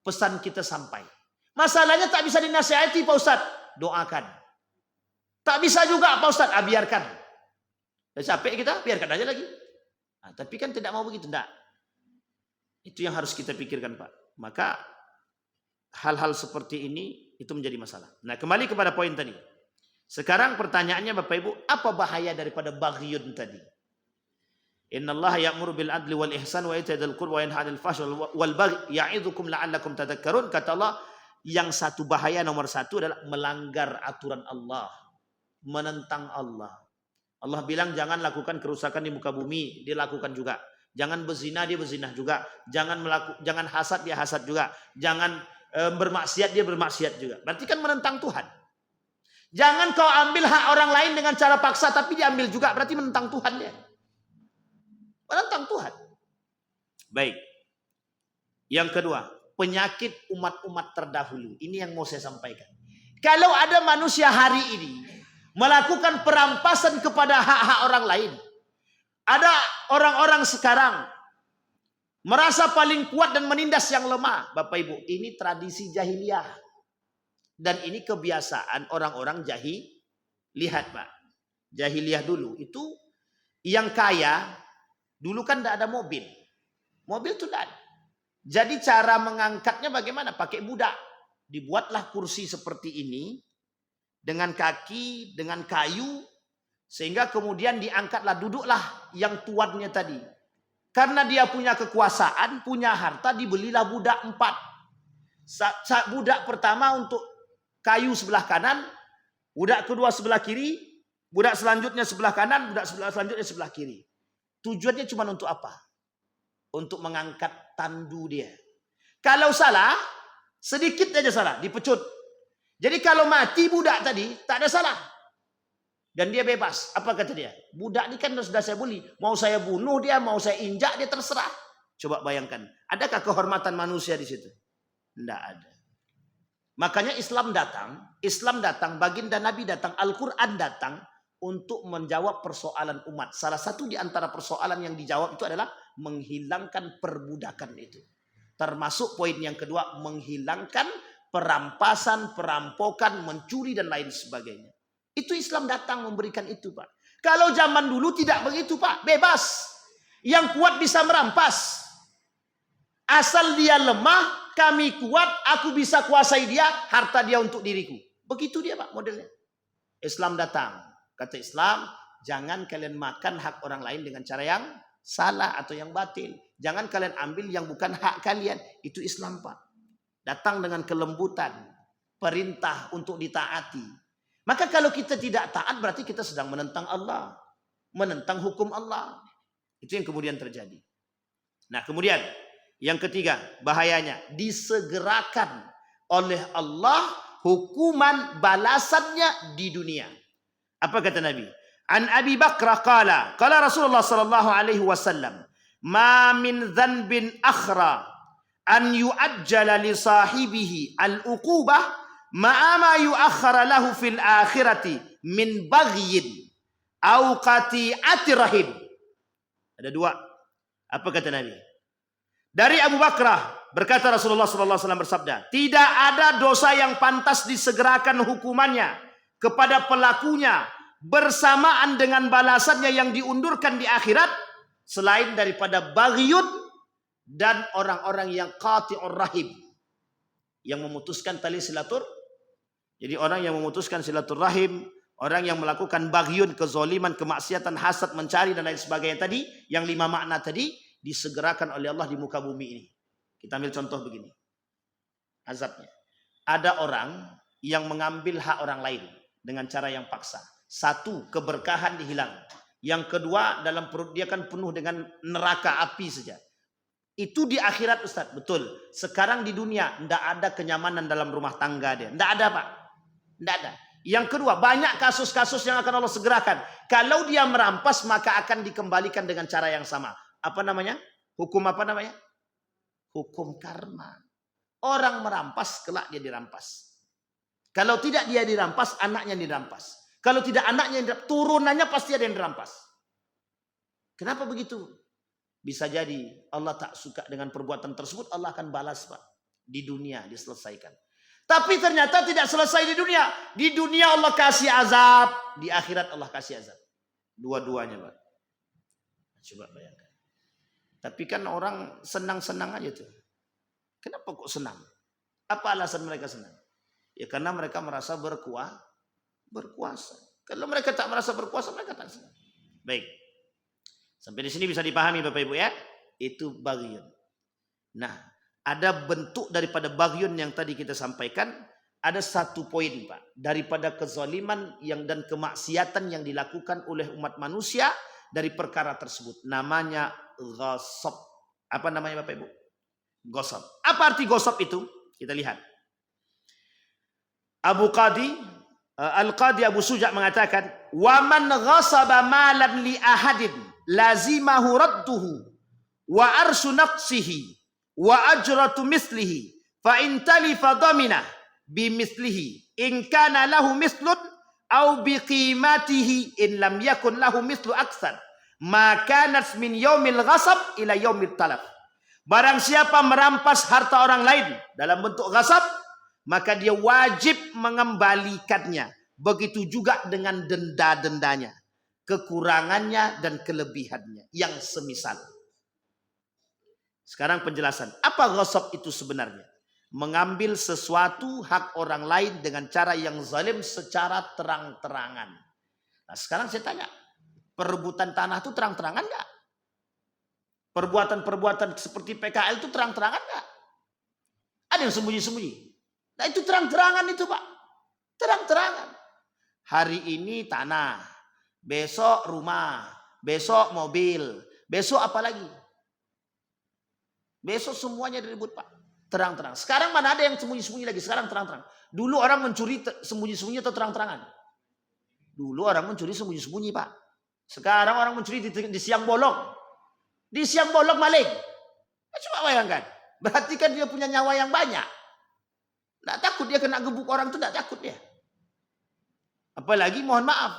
pesan kita sampai. Masalahnya tak bisa dinasihati Pak Ustadz. Doakan. Tak bisa juga Pak Ustadz. Biarkan. Dah capek kita, biarkan aja lagi. Nah, tapi kan tidak mau begitu. Tidak. Itu yang harus kita pikirkan Pak. Maka hal-hal seperti ini itu menjadi masalah. Nah kembali kepada poin tadi. Sekarang pertanyaannya Bapak Ibu, apa bahaya daripada baghyun tadi? Innallaha ya'muru bil adli wal ihsan wa ita'i dzil qurba wa yanha 'anil fahsya'i wal baghi ya'idzukum la'allakum tadhakkarun. Kata Allah, yang satu bahaya nomor satu adalah melanggar aturan Allah, menentang Allah. Allah bilang jangan lakukan kerusakan di muka bumi, dia lakukan juga. Jangan berzina, dia berzina juga. Jangan hasad, dia hasad juga. Jangan bermaksiat, dia bermaksiat juga. Berarti kan menentang Tuhan. Jangan kau ambil hak orang lain dengan cara paksa tapi diambil juga, berarti menentang Tuhan dia. Menentang Tuhan. Baik. Yang kedua, penyakit umat-umat terdahulu. Ini yang mau saya sampaikan. Kalau ada manusia hari ini melakukan perampasan kepada hak-hak orang lain. Ada orang-orang sekarang merasa paling kuat dan menindas yang lemah. Bapak Ibu, ini tradisi jahiliyah. Dan ini kebiasaan orang-orang jahil. Lihat Pak, jahiliyah dulu itu yang kaya, dulu kan tidak ada mobil. Mobil itu tidak ada. Jadi cara mengangkatnya bagaimana? Pakai budak. Dibuatlah kursi seperti ini. Dengan kaki, dengan kayu. Sehingga kemudian diangkatlah, duduklah yang tuannya tadi. Karena dia punya kekuasaan, punya harta, dibelilah budak 4. Budak pertama untuk kayu sebelah kanan. Budak kedua sebelah kiri. Budak selanjutnya sebelah kanan. Budak selanjutnya sebelah kiri. Tujuannya cuma untuk apa? Untuk mengangkat tandu dia. Kalau salah, sedikit aja salah, dipecut. Jadi kalau mati budak tadi, tak ada salah. Dan dia bebas. Apa kata dia? Budak ini kan sudah saya beli. Mau saya bunuh dia, mau saya injak dia, terserah. Coba bayangkan. Adakah kehormatan manusia di situ? Tidak ada. Makanya Islam datang, baginda Nabi datang, Al-Quran datang untuk menjawab persoalan umat. Salah satu di antara persoalan yang dijawab itu adalah menghilangkan perbudakan itu. Termasuk poin yang kedua, menghilangkan perampasan, perampokan, mencuri dan lain sebagainya. Itu Islam datang memberikan itu Pak. Kalau zaman dulu tidak begitu Pak, bebas. Yang kuat bisa merampas. Asal dia lemah, kami kuat, aku bisa kuasai dia, harta dia untuk diriku. Begitu dia Pak modelnya. Islam datang. Kata Islam, jangan kalian makan hak orang lain dengan cara yang salah atau yang batil. Jangan kalian ambil yang bukan hak kalian. Itu Islam Pak. Datang dengan kelembutan. Perintah untuk ditaati. Maka kalau kita tidak taat berarti kita sedang menentang Allah. Menentang hukum Allah. Itu yang kemudian terjadi. Nah kemudian yang ketiga bahayanya. Disegerakan oleh Allah hukuman balasannya di dunia. Apa kata Nabi? An Abi Bakrah qala Rasulullah sallallahu alaihi wasallam, "Ma min dhanbin akhra an yu'ajjala li sahibihi al-uqubah ma yu'akhkhara lahu fil akhirati min baghyin au qati'ati rahim." Ada dua. Apa kata Nabi? Dari Abu Bakrah berkata Rasulullah sallallahu alaihi wasallam bersabda, "Tidak ada dosa yang pantas disegerakan hukumannya kepada pelakunya bersamaan dengan balasannya yang diundurkan di akhirat selain daripada baghyun dan orang-orang yang qati'ur rahim, yang memutuskan tali silatur. Jadi orang yang memutuskan silaturahim, orang yang melakukan baghyun, kezoliman, kemaksiatan, hasad, mencari dan lain sebagainya tadi, yang 5 makna tadi disegerakan oleh Allah di muka bumi ini. Kita ambil contoh begini. Azabnya. Ada orang yang mengambil hak orang lain dengan cara yang paksa. Satu, keberkahan dihilang. Yang kedua, dalam perut dia kan penuh dengan neraka api saja. Itu di akhirat Ustaz, betul. Sekarang di dunia tidak ada kenyamanan dalam rumah tangga dia. Tidak ada Pak. Tidak ada. Yang kedua, banyak kasus-kasus yang akan Allah segerakan. Kalau dia merampas maka akan dikembalikan dengan cara yang sama. Apa namanya? Hukum apa namanya? Hukum karma. Orang merampas, kelak dia dirampas. Kalau tidak dia dirampas, anaknya dirampas. Kalau tidak anaknya, turunannya pasti ada yang dirampas. Kenapa begitu? Bisa jadi Allah tak suka dengan perbuatan tersebut, Allah akan balas Pak. Di dunia diselesaikan. Tapi ternyata tidak selesai di dunia. Di dunia Allah kasih azab. Di akhirat Allah kasih azab. Dua-duanya Pak. Coba bayangkan. Tapi kan orang senang-senang aja tuh. Kenapa kok senang? Apa alasan mereka senang? Ya karena mereka merasa berkuasa. Kalau mereka tak merasa berkuasa, mereka tak senang. Baik. Sampai di sini bisa dipahami Bapak Ibu ya? Itu bagyun. Nah, ada bentuk daripada bagyun yang tadi kita sampaikan. Ada satu poin Pak, daripada kezaliman yang dan kemaksiatan yang dilakukan oleh umat manusia dari perkara tersebut. Namanya ghasab. Apa namanya Bapak Ibu? Ghasab. Apa arti ghasab itu? Kita lihat. Al-Qadi Abu Suja mengatakan, "Wa man ghasaba malan li ahadin lazimahu radduhu wa arsu naqsihi wa ajratu mislihi fa in talifa damina bimislihi in kana lahu mislun aw biqimatihi in lam yakun lahu mislu aksar ma kanat min yaumil ghasab ila yaumil talaf." Barang siapa merampas harta orang lain dalam bentuk ghasab, maka dia wajib mengembalikannya. Begitu juga dengan denda-dendanya, kekurangannya dan kelebihannya yang semisal. Sekarang penjelasan. Apa ghasab itu sebenarnya? Mengambil sesuatu hak orang lain dengan cara yang zalim secara terang-terangan. Nah, sekarang saya tanya, perebutan tanah itu terang-terangan nggak? Perbuatan-perbuatan seperti PKL itu terang-terangan nggak? Ada yang sembunyi-sembunyi. Nah, itu terang-terangan itu Pak. Terang-terangan. Hari ini tanah, besok rumah, besok mobil, besok apa lagi? Besok semuanya direbut Pak. Terang-terang. Sekarang mana ada yang sembunyi-sembunyi lagi? Sekarang terang-terang. Dulu orang mencuri sembunyi-sembunyi atau terang-terangan? Dulu orang mencuri sembunyi-sembunyi Pak. Sekarang orang mencuri di siang bolong. Di siang bolong maling. Coba bayangkan. Berarti kan dia punya nyawa yang banyak. Tidak takut dia kena gebuk orang itu, tidak takut dia. Apalagi mohon maaf.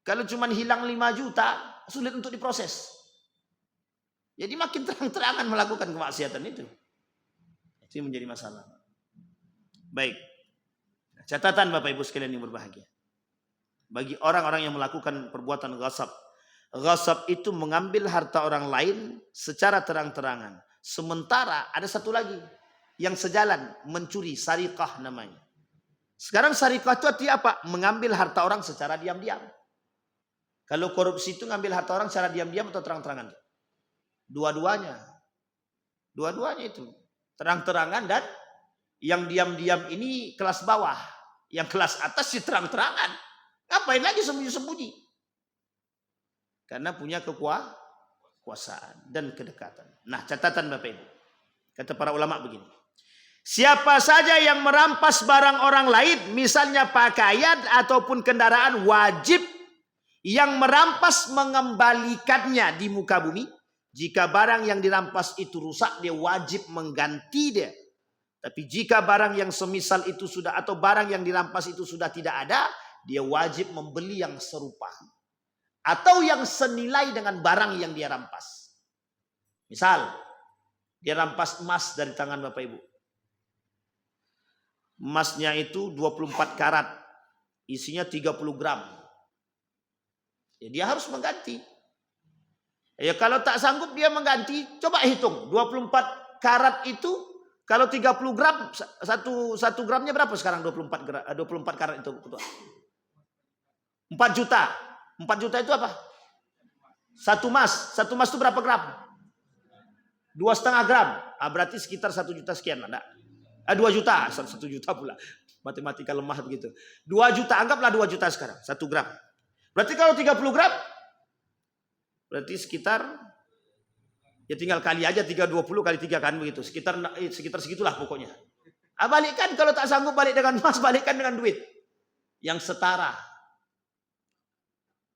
Kalau cuma hilang 5 juta, sulit untuk diproses. Jadi makin terang-terangan melakukan kemaksiatan itu. Itu yang menjadi masalah. Baik. Catatan Bapak Ibu sekalian yang berbahagia. Bagi orang-orang yang melakukan perbuatan ghasab. Ghasab itu mengambil harta orang lain secara terang-terangan. Sementara ada satu lagi yang sejalan, mencuri, sariqah namanya. Sekarang sariqah itu artinya apa? Mengambil harta orang secara diam-diam. Kalau korupsi itu ngambil harta orang secara diam-diam atau terang-terangan? Dua-duanya. Dua-duanya itu. Terang-terangan dan yang diam-diam ini kelas bawah. Yang kelas atas sih terang-terangan. Ngapain lagi sembunyi-sembunyi? Karena punya kekuasaan dan kedekatan. Nah, catatan Bapak Ibu. Kata para ulama begini. Siapa saja yang merampas barang orang lain, misalnya pakaian ataupun kendaraan, wajib yang merampas mengembalikannya di muka bumi. Jika barang yang dirampas itu rusak, dia wajib mengganti dia. Tapi jika barang yang semisal itu sudah, atau barang yang dirampas itu sudah tidak ada, dia wajib membeli yang serupa. Atau yang senilai dengan barang yang dia rampas. Misal, dia rampas emas dari tangan Bapak Ibu. Emasnya itu 24 karat. Isinya 30 gram. Ya, dia harus mengganti. Ya, kalau tak sanggup dia mengganti, coba hitung. 24 karat itu, kalau 30 gram, satu gramnya berapa sekarang 24 karat itu? 4 juta. 4 juta itu apa? Satu emas itu berapa gram? 2,5 gram. Berarti sekitar 1 juta sekian. Ada? 2 juta. 1 juta pula. Matematika lemah begitu. 2 juta. Anggaplah 2 juta sekarang. 1 gram. Berarti kalau 30 gram. Berarti sekitar. Ya tinggal kali aja 320 kali 3 kan begitu. Sekitar segitulah pokoknya. Balikkan kalau tak sanggup balik dengan emas. Balikkan dengan duit. Yang setara.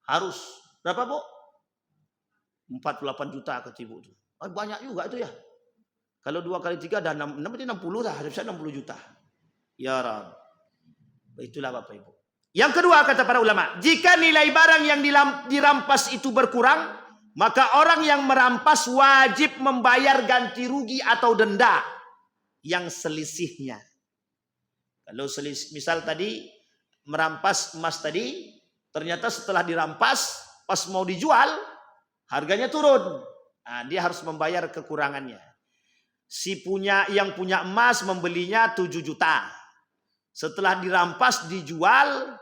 Harus. Berapa Bu? 48 juta kata Ibu itu. Banyak juga itu ya. Kalau 2 kali 3 ada 6, berarti 60 lah. Harusnya 60 juta. Ya Rabb. Itulah Bapak Ibu. Yang kedua kata para ulama. Jika nilai barang yang dirampas itu berkurang. Maka orang yang merampas wajib membayar ganti rugi atau denda. Yang selisihnya. Kalau selisih. Misal tadi. Merampas emas tadi. Ternyata setelah dirampas. Pas mau dijual. Harganya turun. Nah, dia harus membayar kekurangannya. Yang punya emas membelinya 7 juta. Setelah dirampas dijual,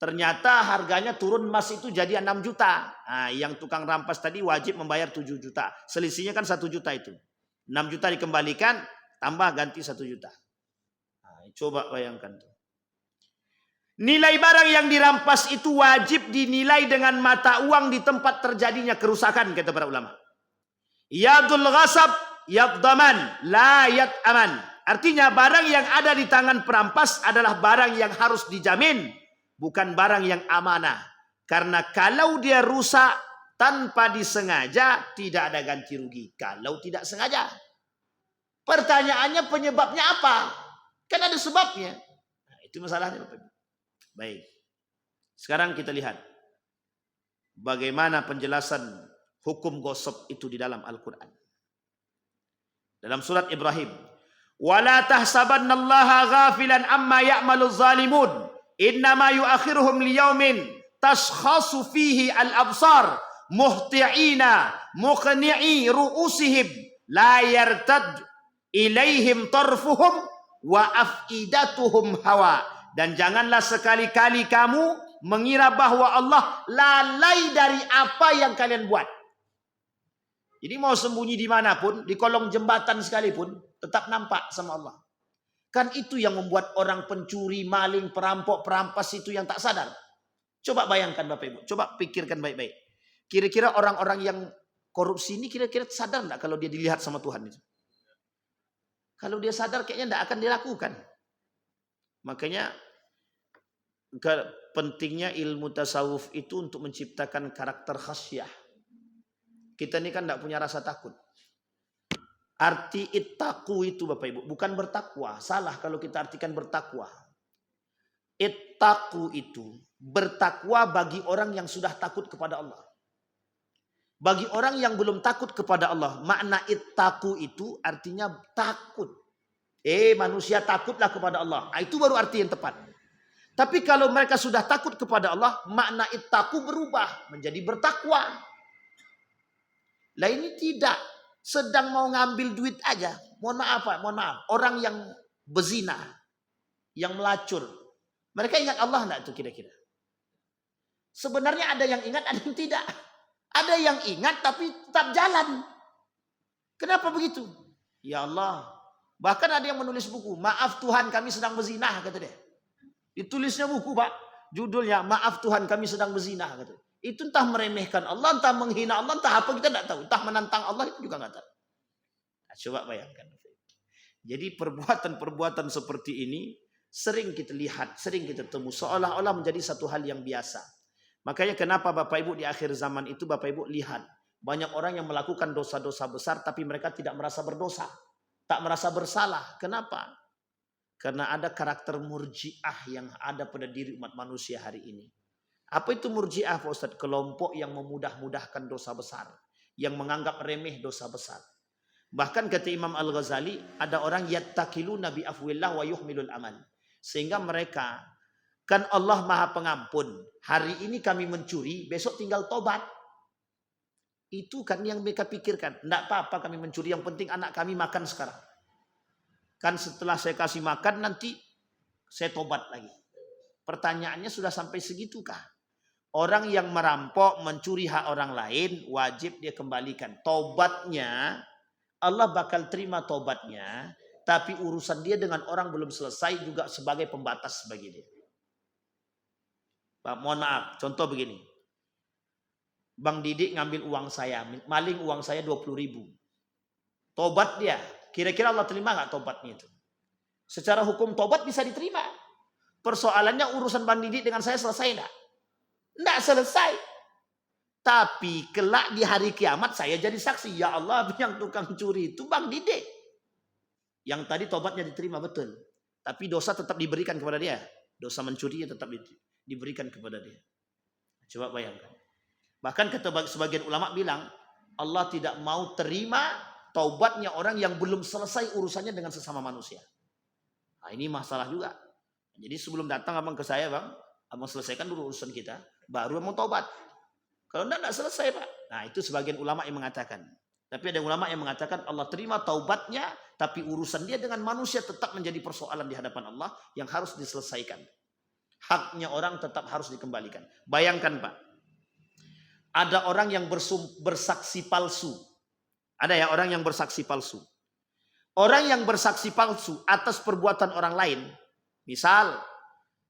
Ternyata harganya turun emas itu jadi 6 juta. Nah, yang tukang rampas tadi wajib membayar 7 juta. Selisihnya kan 1 juta itu. 6 juta dikembalikan, tambah ganti 1 juta. Nah, coba bayangkan tuh. Nilai barang yang dirampas itu wajib dinilai dengan mata uang di tempat terjadinya kerusakan, kata para ulama. Yadul ghasab yaddaman la yad aman. Artinya barang yang ada di tangan perampas adalah barang yang harus dijamin, bukan barang yang amanah. Karena kalau dia rusak tanpa disengaja, tidak ada ganti rugi. Kalau tidak sengaja. Pertanyaannya penyebabnya apa? Kan ada sebabnya. Nah, itu masalahnya. Baik. Sekarang kita lihat bagaimana penjelasan hukum gosok itu di dalam Al-Quran. Dalam surat Ibrahim. وَلَا تَحْسَبَنَّ اللَّهَ غَافِلًا أَمَّا يَعْمَلُ الظَّالِمُونَ إِنَّمَا يُؤَخِّرُهُمْ لِيَوْمٍ تَشْخَصُ فِيهِ الْأَبْصَارُ مُهْطِعِينَ مُقْنِعِي رُؤُوسِهِمْ لَا يَرْتَدُّ إِلَيْهِمْ طَرْفُهُمْ وَأَفْئِدَتُهُمْ هَوَى. Dan janganlah sekali-kali kamu mengira bahwa Allah lalai dari apa yang kalian buat. Jadi mau sembunyi dimanapun, di kolong jembatan sekalipun, tetap nampak sama Allah. Kan itu yang membuat orang pencuri, maling, perampok, perampas itu yang tak sadar. Coba bayangkan Bapak Ibu, coba pikirkan baik-baik. Kira-kira orang-orang yang korupsi ini kira-kira sadar enggak kalau dia dilihat sama Tuhan itu? Kalau dia sadar kayaknya enggak akan dilakukan. Makanya pentingnya ilmu tasawuf itu untuk menciptakan karakter khasyah. Kita ini kan tidak punya rasa takut. Arti ittaqu itu Bapak Ibu bukan bertakwa. Salah kalau kita artikan bertakwa. Ittaqu itu bertakwa bagi orang yang sudah takut kepada Allah. Bagi orang yang belum takut kepada Allah, makna ittaqu itu artinya takut. Manusia takutlah kepada Allah. Nah, itu baru arti yang tepat. Tapi kalau mereka sudah takut kepada Allah, makna ittaqu berubah menjadi bertakwa. Lah ini tidak, sedang mau ngambil duit aja. Mohon maaf Pak, mohon maaf. Orang yang bezina, yang melacur, mereka ingat Allah enggak itu kira-kira? Sebenarnya ada yang ingat, ada yang tidak. Ada yang ingat tapi tetap jalan. Kenapa begitu? Ya Allah. Bahkan ada yang menulis buku, maaf Tuhan kami sedang berzinah, kata dia. Ditulisnya buku Pak, judulnya maaf Tuhan kami sedang berzinah, kata dia. Itu entah meremehkan Allah, entah menghina Allah, entah apa kita tidak tahu. Entah menantang Allah itu juga nggak tahu. Nah, coba bayangkan. Jadi perbuatan-perbuatan seperti ini sering kita lihat, sering kita temu. Seolah-olah menjadi satu hal yang biasa. Makanya kenapa Bapak Ibu di akhir zaman itu Bapak Ibu lihat. Banyak orang yang melakukan dosa-dosa besar tapi mereka tidak merasa berdosa. Tak merasa bersalah. Kenapa? Karena ada karakter murji'ah yang ada pada diri umat manusia hari ini. Apa itu murji'ah Pak Ustadz? Kelompok yang memudah-mudahkan dosa besar. Yang menganggap remeh dosa besar. Bahkan kata Imam Al-Ghazali, ada orang yattakiluna bi afwillah wa yuhmilul aman. Sehingga mereka, kan Allah Maha Pengampun. Hari ini kami mencuri, besok tinggal tobat. Itu kan yang mereka pikirkan. Tidak apa-apa kami mencuri, yang penting anak kami makan sekarang. Kan setelah saya kasih makan nanti saya tobat lagi. Pertanyaannya sudah sampai segitukah? Orang yang merampok, mencuri hak orang lain, wajib dia kembalikan. Tobatnya, Allah bakal terima tobatnya, tapi urusan dia dengan orang belum selesai juga sebagai pembatas bagi dia. Pak, mohon maaf, contoh begini. Bang Didik ngambil uang saya, maling uang saya 20.000. Tobat dia, kira-kira Allah terima nggak tobatnya itu? Secara hukum tobat bisa diterima. Persoalannya urusan Bang Didik dengan saya selesai enggak? Enggak selesai. Tapi kelak di hari kiamat saya jadi saksi. Ya Allah, yang tukang curi itu Bang Didik. Yang tadi tobatnya diterima betul. Tapi dosa tetap diberikan kepada dia. Dosa mencurinya tetap diberikan kepada dia. Coba bayangkan. Bahkan kata sebagian ulama bilang, Allah tidak mau terima taubatnya orang yang belum selesai urusannya dengan sesama manusia. Nah, ini masalah juga. Jadi sebelum datang abang ke saya, Bang, abang selesaikan dulu urusan kita, baru abang taubat. Kalau enggak selesai, Pak. Nah, itu sebagian ulama yang mengatakan. Tapi ada ulama yang mengatakan Allah terima taubatnya, tapi urusan dia dengan manusia tetap menjadi persoalan di hadapan Allah yang harus diselesaikan. Haknya orang tetap harus dikembalikan. Bayangkan Pak, ada orang yang bersaksi palsu. Ada ya orang yang bersaksi palsu. Orang yang bersaksi palsu atas perbuatan orang lain. Misal,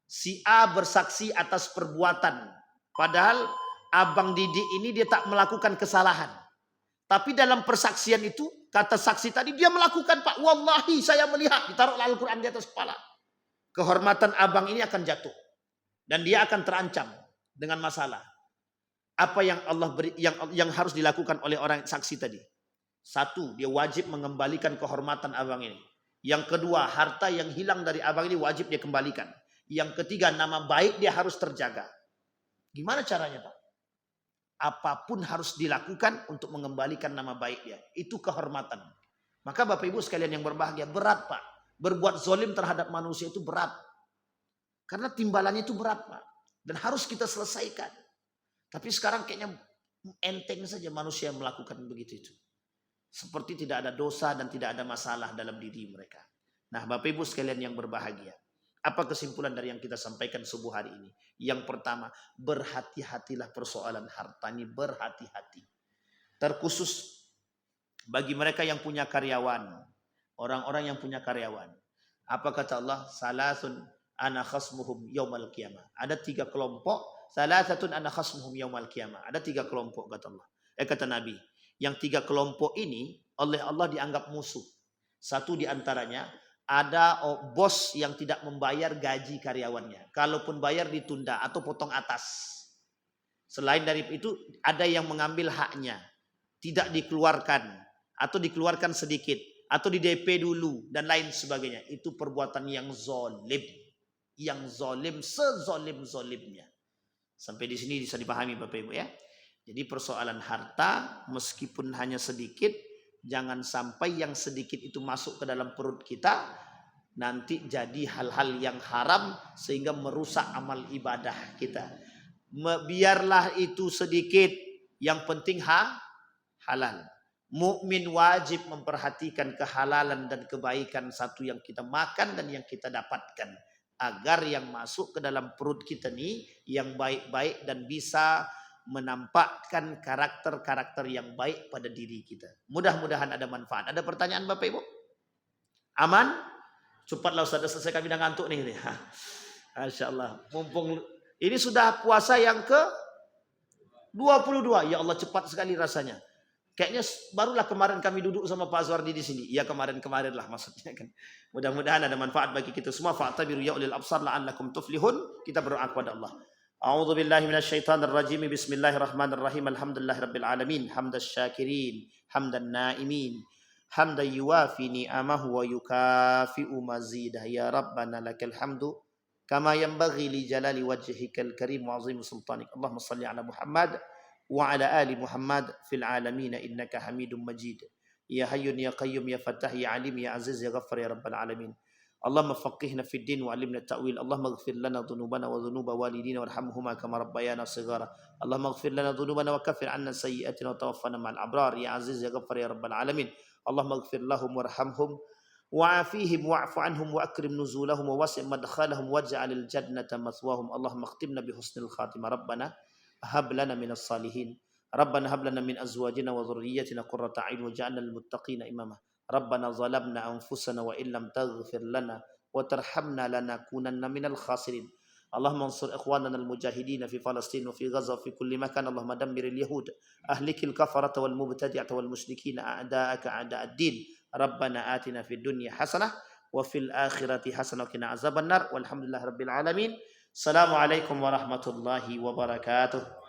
si A bersaksi atas perbuatan. Padahal Abang Didi ini dia tak melakukan kesalahan. Tapi dalam persaksian itu, kata saksi tadi, dia melakukan Pak. Wallahi saya melihat, ditaruh Al-Quran di atas kepala. Kehormatan abang ini akan jatuh. Dan dia akan terancam dengan masalah. Apa yang Allah beri, yang harus dilakukan oleh orang saksi tadi? Satu, dia wajib mengembalikan kehormatan abang ini. Yang kedua, harta yang hilang dari abang ini wajib dia kembalikan. Yang ketiga, nama baik dia harus terjaga. Gimana caranya Pak? Apapun harus dilakukan untuk mengembalikan nama baik dia. Itu kehormatan. Maka Bapak Ibu sekalian yang berbahagia, berat Pak. Berbuat zalim terhadap manusia itu berat. Karena timbalannya itu berat Pak. Dan harus kita selesaikan. Tapi sekarang kayaknya enteng saja manusia melakukan begitu itu. Seperti tidak ada dosa dan tidak ada masalah dalam diri mereka. Nah Bapak Ibu sekalian yang berbahagia. Apa kesimpulan dari yang kita sampaikan subuh hari ini? Yang pertama, berhati-hatilah persoalan harta ini. Berhati-hati. Terkhusus bagi mereka yang punya karyawan. Orang-orang yang punya karyawan. Apa kata Allah? Salasun ana khasmuhum yaumal qiyamah. Ada 3 kelompok. Salasatun ana khasmuhum yaumal qiyamah. Ada 3 kelompok kata Allah. Kata Nabi. Yang 3 kelompok ini oleh Allah dianggap musuh. Satu di antaranya ada bos yang tidak membayar gaji karyawannya. Kalaupun bayar ditunda atau potong atas. Selain dari itu ada yang mengambil haknya. Tidak dikeluarkan. Atau dikeluarkan sedikit. Atau di DP dulu. Dan lain sebagainya. Itu perbuatan yang zalim. Yang zalim sezalim-zalimnya. Sampai di sini bisa dipahami Bapak Ibu ya. Jadi persoalan harta meskipun hanya sedikit. Jangan sampai yang sedikit itu masuk ke dalam perut kita. Nanti jadi hal-hal yang haram. Sehingga merusak amal ibadah kita. Biarlah itu sedikit. Yang penting halal. Mukmin wajib memperhatikan kehalalan dan kebaikan satu yang kita makan dan yang kita dapatkan. Agar yang masuk ke dalam perut kita nih. Yang baik-baik dan bisa menampakkan karakter-karakter yang baik pada diri kita. Mudah-mudahan ada manfaat. Ada pertanyaan Bapak Ibu? Aman? Cepatlah Ustaz, selesai kami dah ngantuk nih. Masya Allah. Mumpung ini sudah puasa yang ke 22. Ya Allah cepat sekali rasanya. Kayaknya barulah kemarin kami duduk sama Pak Azwardi di sini. Ya kemarin-kemarin lah maksudnya kan. Mudah-mudahan ada manfaat bagi kita semua. Fa'tabiru ya ulil absar la'allakum tuflihun. Kita berdoa kepada Allah. A'udzu billahi minasyaitonir rajim. Bismillahirrahmanirrahim. Alhamdulillahirabbil alamin. Hamdasy syakirin, hamdan naimin, hamdan yuwafi ni'amahu wa yukafi'u mazidah. Ya Rabbana lakal hamdu kama yanbaghi li jalali wajhikal karim wa 'azimi sultanik. Allahumma shalli ala Muhammad wa ala ali Muhammad fil alamin innaka Hamidum Majid. Ya Hayyun ya Qayyum ya Fattah ya Alim ya Aziz ya Ghaffar ya Rabbal alamin. Allahumma faqihna fid din wa 'allimna ta'wil. Allahumma ighfir lana dhunubana wa dhunuba walidina warhamhuma kama rabbayana shighara. Allahumma ighfir lana dhunubana wa kaffir 'anna sayyi'atina wa tawaffana ma'al abrar ya aziz ya ghaffar ya rabbal alamin. Allahumma ighfir lahum warhamhum wa'afihim wa'fu 'anhum wa akrim nuzulahum wa wasi' madkhalahum waj'alil jannata mathwahum. Allahumma khtimna bi husnil khatimah. Rabbana hab lana minas salihin. Rabbana hab lana min azwajina wa dhurriyyatina qurrata a'yun waj'alna lil muttaqina imama. Rabbana zalamna anfusana wa illam taghfir lana wa tarhamna lanakunanna minal khasirin. Allahumma ansur ikhwanana al-mujahidin fi Palestin wa fi Gaza wa fi kulli makan. Allahumma dammiril yahud ahlikil kafarata wal mubtadi'ata wal musyrikin a'da'aka a'da'ad-din. Rabbana atina fid dunya hasanah wa fil akhirati hasanah wa qina azabannar. Walhamdulillahirabbil alamin. Assalamualaikum warahmatullahi wabarakatuh.